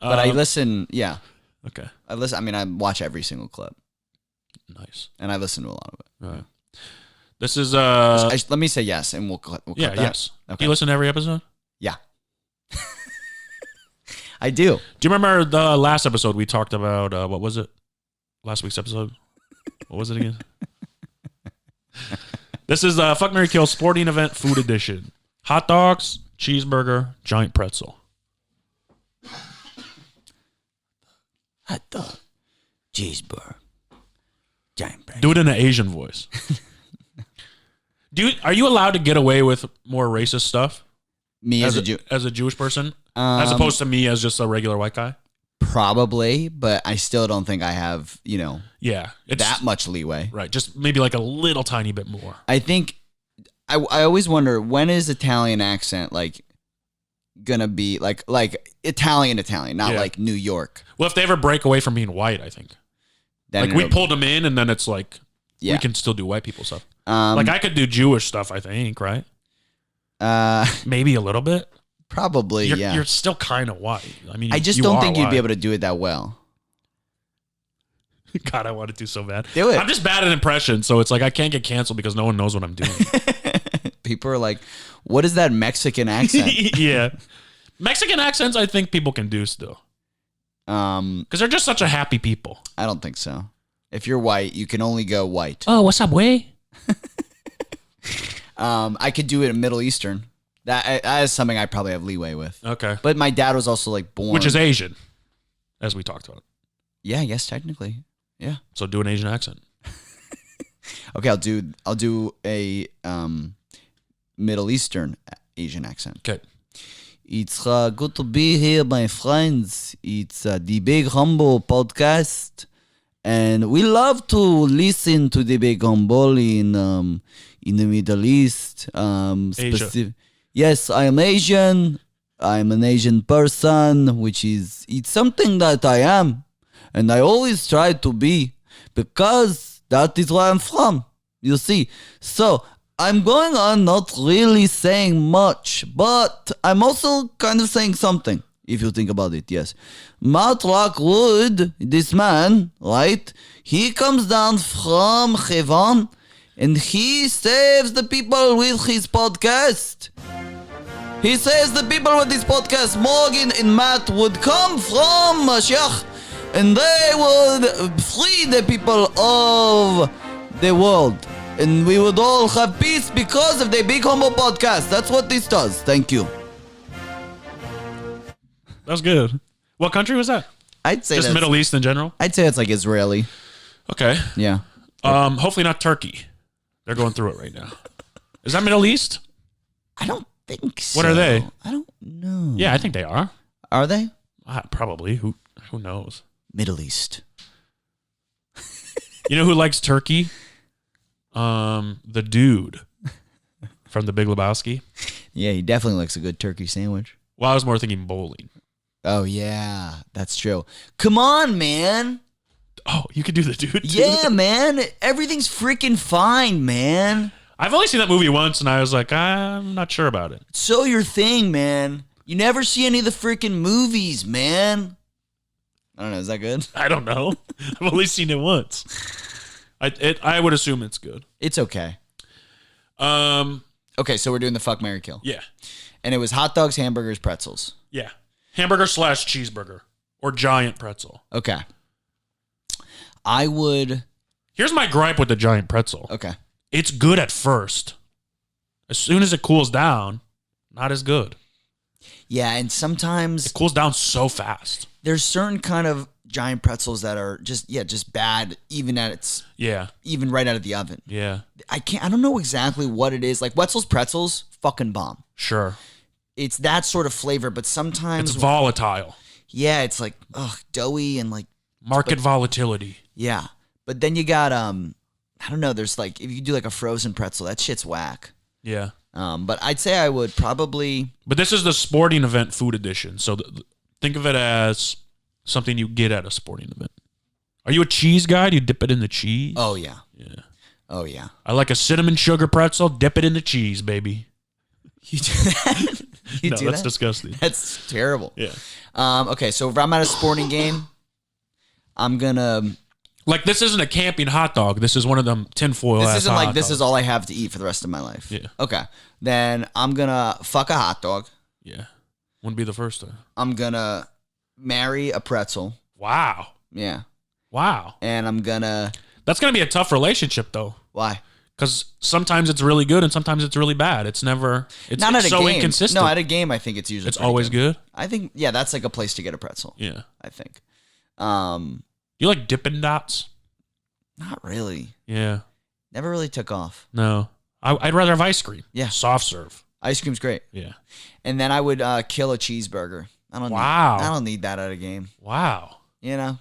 But I listen, yeah. Okay. I watch every single clip. Nice. And I listen to a lot of it. All right. This is let me say yes, and we'll cut that. yes. Okay. Do you listen to every episode? Yeah. I do. Do you remember the last episode we talked about, what was it? Last week's episode? What was it again? This is Fuck, Marry, Kill Sporting Event Food Edition. Hot dogs, cheeseburger, giant pretzel. Hot dog, cheeseburger, giant pretzel. Do it in an Asian voice. Are you allowed to get away with more racist stuff? Me as a Jew, as a Jewish person, as opposed to me as just a regular white guy. Probably, but I still don't think I have, Yeah, that much leeway. Right, just maybe like a little tiny bit more. I think I always wonder, when is Italian accent like gonna be like Italian, not like New York. Well, if they ever break away from being white, I think. Then like we pulled them in, and then it's like we can still do white people stuff. Like I could do Jewish stuff, I think, right? Maybe a little bit. Probably, yeah. You're still kind of white. I mean, I just don't think you'd be able to do it that well. God, I want to do so bad. Do it. I'm just bad at impressions, so it's like I can't get canceled because no one knows what I'm doing. People are like, what is that Mexican accent? Yeah. Mexican accents, I think people can do still. Because they're just such a happy people. I don't think so. If you're white, you can only go white. Oh, what's up, way? I could do it in Middle Eastern. That is something I probably have leeway with. Okay. But my dad was also like born, which is Asian, as we talked about. Yeah, yes, technically. Yeah. So do an Asian accent. Okay, I'll do a Middle Eastern Asian accent. Okay. It's good to be here, my friends. It's the Big Humble podcast, and we love to listen to the Big Humble in the Middle East. Asia. Yes, I am Asian. I'm an Asian person, it's something that I am, and I always try to be, because that is where I'm from. You see, so I'm going on not really saying much, but I'm also kind of saying something, if you think about it, yes. Matt Lockwood, this man, right, he comes down from heaven, and he saves the people with his podcast. He says the people with this podcast, Morgan and Matt, would come from Mashiach, and they would free the people of the world. And we would all have peace because of the Big Humble podcast. That's what this does. Thank you. That was good. What country was that? I'd say Just that's, Middle East in general? I'd say it's like Israeli. Okay. Yeah. Hopefully not Turkey. They're going through it right now. Is that Middle East? I don't think so. What are they? I don't know. Yeah, I think they are. Are they? Probably. Who knows? Middle East. You know who likes turkey? The dude from The Big Lebowski. Yeah, he definitely likes a good turkey sandwich. Well, I was more thinking bowling. Oh, yeah. That's true. Come on, man. Oh, you could do the dude too? Yeah, man. Everything's freaking fine, man. I've only seen that movie once, and I was like, I'm not sure about it. So your thing, man. You never see any of the freaking movies, man. I don't know. Is that good? I don't know. I've only seen it once. I would assume it's good. It's okay. Okay, so we're doing the fuck, marry, kill. Yeah. And it was hot dogs, hamburgers, pretzels. Yeah. Hamburger / cheeseburger or giant pretzel. Okay. I would... Here's my gripe with the giant pretzel. Okay. It's good at first. As soon as it cools down, not as good. Yeah, and sometimes... It cools down so fast. There's certain kind of giant pretzels that are just bad, even right out of the oven. Yeah. I don't know exactly what it is. Like Wetzel's pretzels, fucking bomb. Sure. It's that sort of flavor, but sometimes It's volatile. yeah, it's like doughy and like Market volatility. yeah. But then you got I don't know, there's like if you do like a frozen pretzel, that shit's whack. Yeah. But I'd say I would probably But this is the sporting event food edition. So think of it as something you get at a sporting event. Are you a cheese guy? Do you dip it in the cheese? Oh yeah. Yeah. Oh yeah. I like a cinnamon sugar pretzel. Dip it in the cheese, baby. You do that? You No, do that's that? disgusting. That's terrible. Yeah. Okay, so if I'm at a sporting game, I'm gonna Like, this isn't a camping hot dog. This is one of them tinfoil this ass isn't like hot this dogs. is all I have to eat for the rest of my life. Yeah. Okay. Then I'm gonna fuck a hot dog. Yeah. Wouldn't be the first time. I'm gonna marry a pretzel. Wow. Yeah. Wow. And I'm gonna That's going to be a tough relationship, though. why? Because sometimes it's really good and sometimes it's really bad. It's never, it's Not at a so game. inconsistent. No, at a game I think it's usually It's pretty always good. I think yeah, that's like a place to get a pretzel. Yeah. I think. You like Dippin' Dots? Not really. Yeah. Never really took off. No. I'd rather have ice cream. Yeah. Soft serve. Ice cream's great. Yeah. And then I would kill a cheeseburger. Wow. I don't need that at a game. Wow. You know?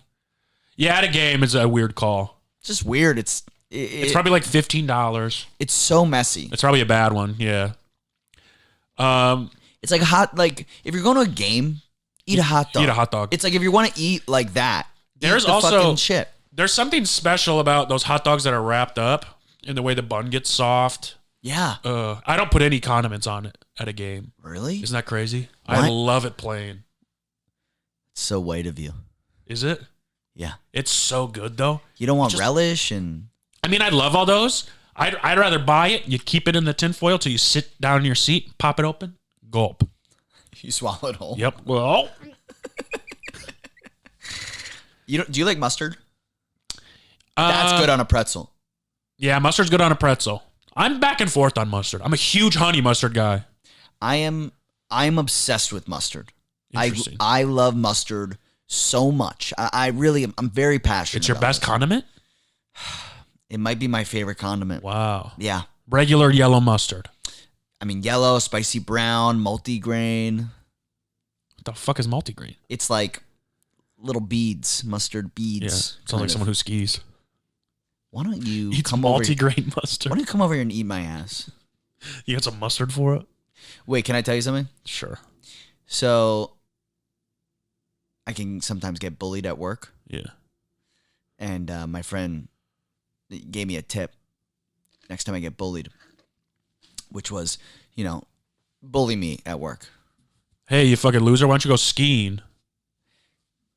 Yeah, at a game is a weird call. It's just weird. It's It's probably like $15. it's so messy. It's probably a bad one. Yeah. It's like if you're going to a game, eat a hot dog. Eat a hot dog. It's like if you want to eat like that, There's eat the also- fucking shit. There's something special about those hot dogs that are wrapped up and the way the bun gets soft. Yeah. I don't put any condiments on it at a game. Really? Isn't that crazy? What? I love it plain. It's so white of you. Is it? Yeah. It's so good though. You don't want relish and I mean, I love all those. I'd rather buy it. You keep it in the tinfoil till you sit down in your seat, pop it open, gulp. you swallow it whole. Yep. Well, Do you like mustard? That's good on a pretzel. Yeah, mustard's good on a pretzel. I'm back and forth on mustard. I'm a huge honey mustard guy. I'm obsessed with mustard. Interesting. I love mustard so much. I really am. I'm very passionate. It's your about best this. condiment? It might be my favorite condiment. Wow. Yeah. Regular yellow mustard. I mean, yellow, spicy brown, multigrain. What the fuck is multigrain? It's like little beads, mustard beads. Yeah, sounds like someone who skis. Why don't you Eats come over? multigrain mustard. Why don't you come over here and eat my ass? You got some mustard for it? Wait, can I tell you something? Sure. So, I can sometimes get bullied at work. Yeah. And my friend gave me a tip next time I get bullied, which was, bully me at work. Hey, you fucking loser, why don't you go skiing?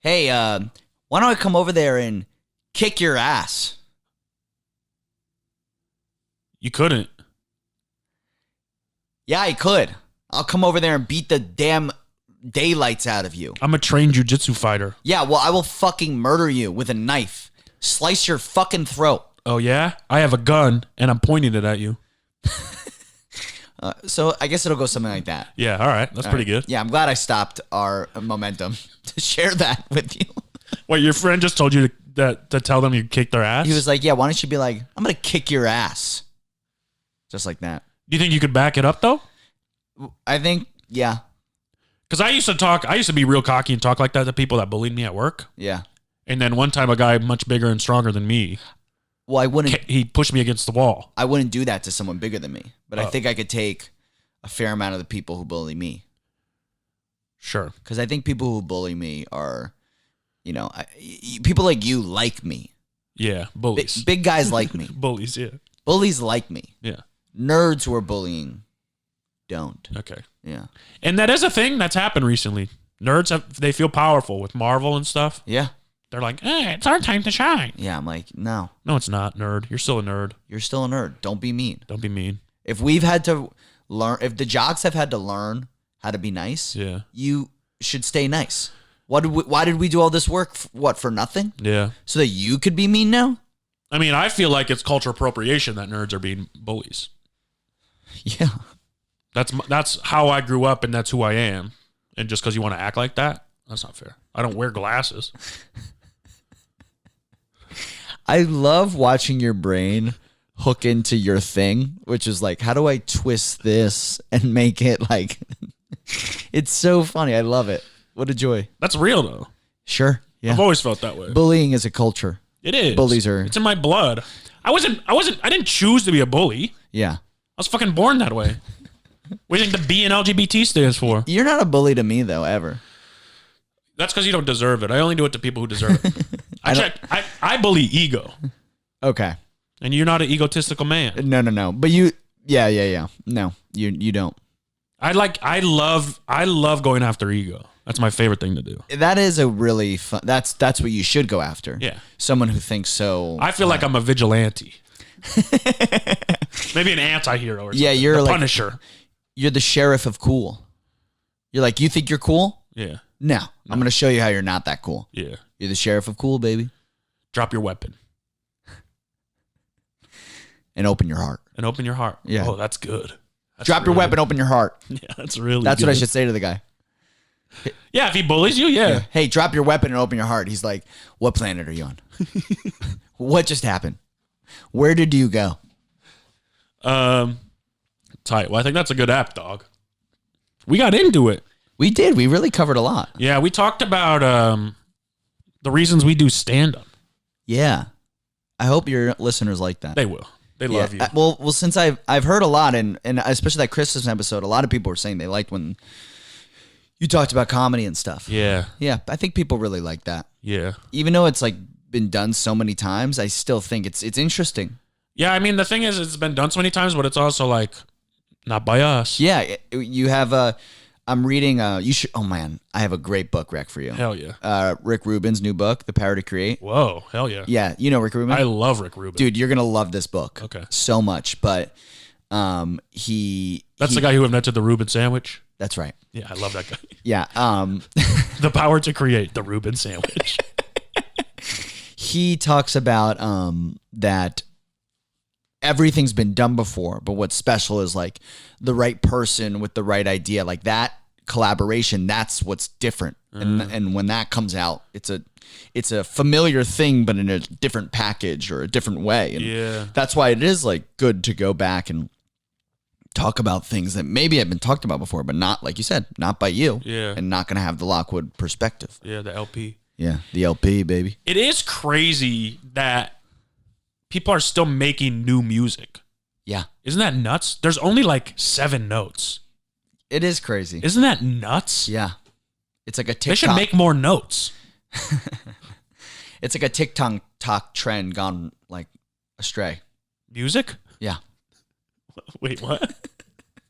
Hey, why don't I come over there and kick your ass? You couldn't. Yeah, I could. I'll come over there and beat the damn daylights out of you. I'm a trained jiu-jitsu fighter. Yeah, well, I will fucking murder you with a knife. Slice your fucking throat. Oh, yeah? I have a gun, and I'm pointing it at you. So I guess it'll go something like that. Yeah, all right. That's pretty good. Yeah, I'm glad I stopped our momentum to share that with you. Wait, your friend just told you to tell them you kicked their ass? He was like, yeah, why don't you be like, I'm going to kick your ass. Just like that. Do you think you could back it up, though? I think, yeah. Because I used to be real cocky and talk like that to people that bullied me at work. Yeah. And then one time a guy much bigger and stronger than me, Well, he pushed me against the wall. I wouldn't do that to someone bigger than me. But I think I could take a fair amount of the people who bully me. Sure. Because I think people who bully me are, people like you like me. Yeah, bullies. Big guys like me. Bullies, yeah. Bullies like me. Yeah. Nerds who are bullying don't. Okay. Yeah. And that is a thing that's happened recently. Nerds, they feel powerful with Marvel and stuff. Yeah. They're like, it's our time to shine. Yeah, I'm like, no. No, it's not, nerd. You're still a nerd. You're still a nerd. Don't be mean. Don't be mean. If we've had to learn, if the jocks have had to learn how to be nice, Yeah. you should stay nice. Why did we do all this work? For nothing? Yeah. So that you could be mean now? I mean, I feel like it's cultural appropriation that nerds are being bullies. Yeah. That's how I grew up, and that's who I am. And just because you want to act like that, that's not fair. I don't wear glasses. I love watching your brain hook into your thing, which is like, how do I twist this and make it like, it's so funny. I love it. What a joy. That's real, though. Sure. Yeah. I've always felt that way. Bullying is a culture. It is. Bullies are. It's in my blood. I didn't choose to be a bully. Yeah. I was fucking born that way. What do you think the B in LGBT stands for? You're not a bully to me, though, ever. That's because you don't deserve it. I only do it to people who deserve it. I bully ego. Okay. And you're not an egotistical man. No. But you, yeah. No, you don't. I love going after ego. That's my favorite thing to do. That is a really fun, that's what you should go after. Yeah. Someone who thinks so. I feel like I'm a vigilante. Maybe an anti-hero or something. Yeah, you're the like Punisher. You're the sheriff of cool. You're like, you think you're cool? Yeah. No. I'm going to show you how you're not that cool. Yeah. You're the sheriff of cool, baby. Drop your weapon. And open your heart. And open your heart. Yeah. Oh, that's good. Drop your weapon, open your heart. Yeah, that's really That's good. what I should say to the guy. Yeah, if he bullies you, yeah. Hey, drop your weapon and open your heart. He's like, what planet are you on? What just happened? Where did you go? Tight. Well, I think that's a good app, dog. We got into it. We did. We really covered a lot. Yeah, we talked about the reasons we do stand-up. Yeah. I hope your listeners like that. They will. They love you. Well, since I've heard a lot, and especially that Christmas episode, a lot of people were saying they liked when you talked about comedy and stuff. Yeah. Yeah, I think people really like that. Yeah. Even though it's like been done so many times, I still think it's interesting. Yeah, I mean, the thing is, it's been done so many times, but it's also like not by us. Yeah, you have I'm reading. You should. Oh man, I have a great book rec for you. Hell yeah. Rick Rubin's new book, The Power to Create. Whoa, hell yeah. Yeah, you know Rick Rubin. I love Rick Rubin. Dude, you're gonna love this book. Okay. So much, but That's the guy who invented the Reuben sandwich. That's right. Yeah, I love that guy. Yeah. The power to create the Reuben sandwich. He talks about that everything's been done before, but what's special is like the right person with the right idea, like that collaboration. That's what's different, and when that comes out, it's a familiar thing, but in a different package or a different way. And Yeah, that's why it is like good to go back and talk about things that maybe have been talked about before, but not, like you said, not by you. Yeah. And not going to have the Lockwood perspective. Yeah, the LP. Yeah, the LP, baby. It is crazy that people are still making new music. Yeah. Isn't that nuts? There's only like 7 notes. It is crazy. Isn't that nuts? Yeah. It's like a TikTok. They should make more notes. It's like a TikTok trend gone like astray. Music? Yeah. Wait, what?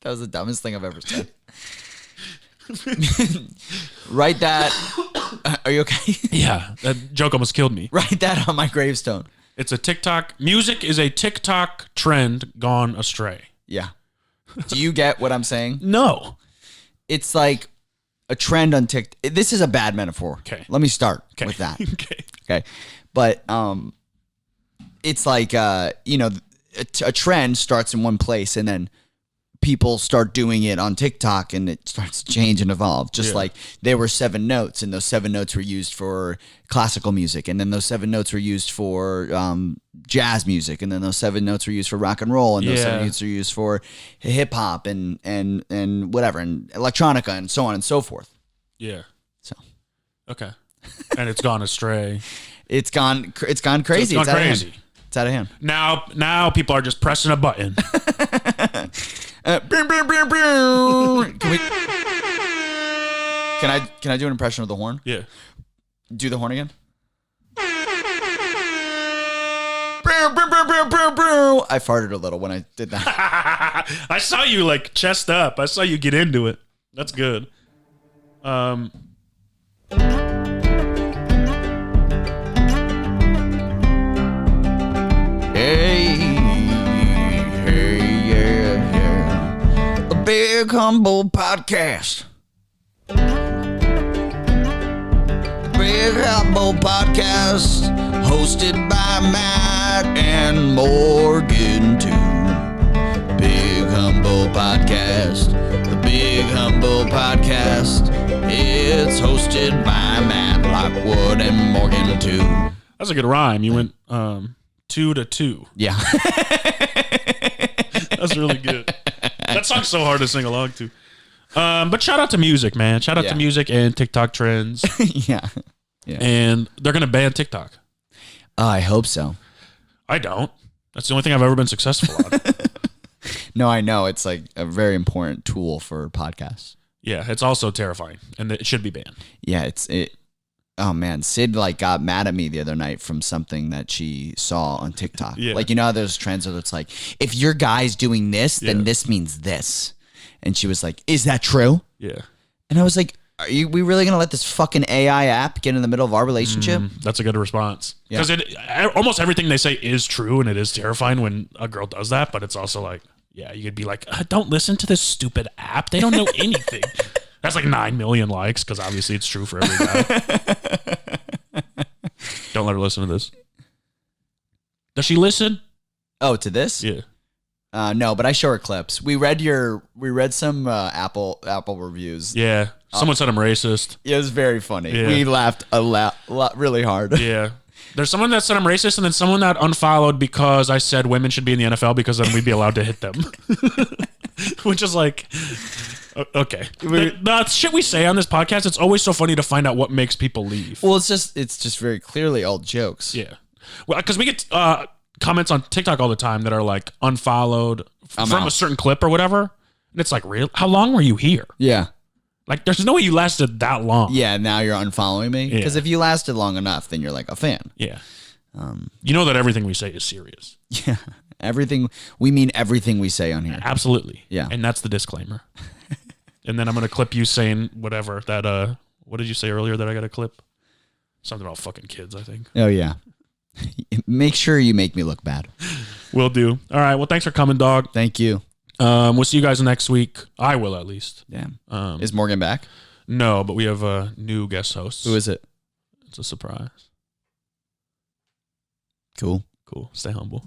That was the dumbest thing I've ever said. Write that. Are you okay? Yeah, that joke almost killed me. Write that on my gravestone. It's a TikTok. Music is a TikTok trend gone astray. Yeah. Do you get what I'm saying? No. It's like a trend on TikTok. This is a bad metaphor. Okay. Let me start with that. Okay. Okay. But it's like, you know, a trend starts in one place and then people start doing it on TikTok and it starts to change and evolve. Just like there were 7 notes and those 7 notes were used for classical music. And then those 7 notes were used for jazz music. And then those 7 notes were used for rock and roll. And those 7 notes are used for hip hop and whatever, and electronica and so on and so forth. Yeah. So, okay. And it's gone astray. it's gone crazy. It's gone crazy. It's out of hand. Now people are just pressing a button. Can I do an impression of the horn? Yeah. Do the horn again. I farted a little when I did that. I saw you like chest up. I saw you get into it. That's good. Yeah. The Big Humble Podcast. Big Humble Podcast, hosted by Matt and Morgan too. Big Humble Podcast, the Big Humble Podcast. It's hosted by Matt Lockwood and Morgan too. That's a good rhyme. You went 2 to 2. Yeah. That's really good. That song's so hard to sing along to. But shout out to music, man. Shout out to music and TikTok trends. Yeah. And they're going to ban TikTok. I hope so. I don't. That's the only thing I've ever been successful on. No, I know. It's like a very important tool for podcasts. Yeah, it's also terrifying, and it should be banned. Yeah, oh man, Sid like got mad at me the other night from something that she saw on TikTok. Yeah. Like, you know how there's trends where it's like, if your guy's doing this, then this means this. And she was like, is that true? Yeah. And I was like, we really going to let this fucking AI app get in the middle of our relationship? That's a good response. Because almost everything they say is true, and it is terrifying when a girl does that, but it's also like, yeah, you could be like, don't listen to this stupid app. They don't know anything. That's like 9 million likes, because obviously it's true for every guy. Don't let her listen to this. Does she listen? Oh, to this? Yeah. No, but I show her clips. We read some Apple reviews. Yeah. Someone said I'm racist. It was very funny. Yeah. We laughed a lot, really hard. Yeah. There's someone that said I'm racist, and then someone that unfollowed because I said women should be in the NFL because then we'd be allowed to hit them. Which is like, okay. The shit we say on this podcast, it's always so funny to find out what makes people leave. Well, it's just very clearly all jokes. Yeah. Well, because we get comments on TikTok all the time that are like unfollowed from a certain clip or whatever. And it's like, real? How long were you here? Yeah. Like, there's no way you lasted that long. Yeah, now you're unfollowing me. Because if you lasted long enough, then you're like a fan. Yeah. You know that everything we say is serious. Yeah. We mean everything we say on here. Absolutely. Yeah. And that's the disclaimer. And then I'm going to clip you saying whatever that, what did you say earlier that I got to clip? Something about fucking kids, I think. Oh, yeah. Make sure you make me look bad. Will do. All right. Well, thanks for coming, dog. Thank you. We'll see you guys next week. I will, at least. Damn. Is Morgan back? No, but we have a new guest host. Who is it? It's a surprise. Cool. Stay humble.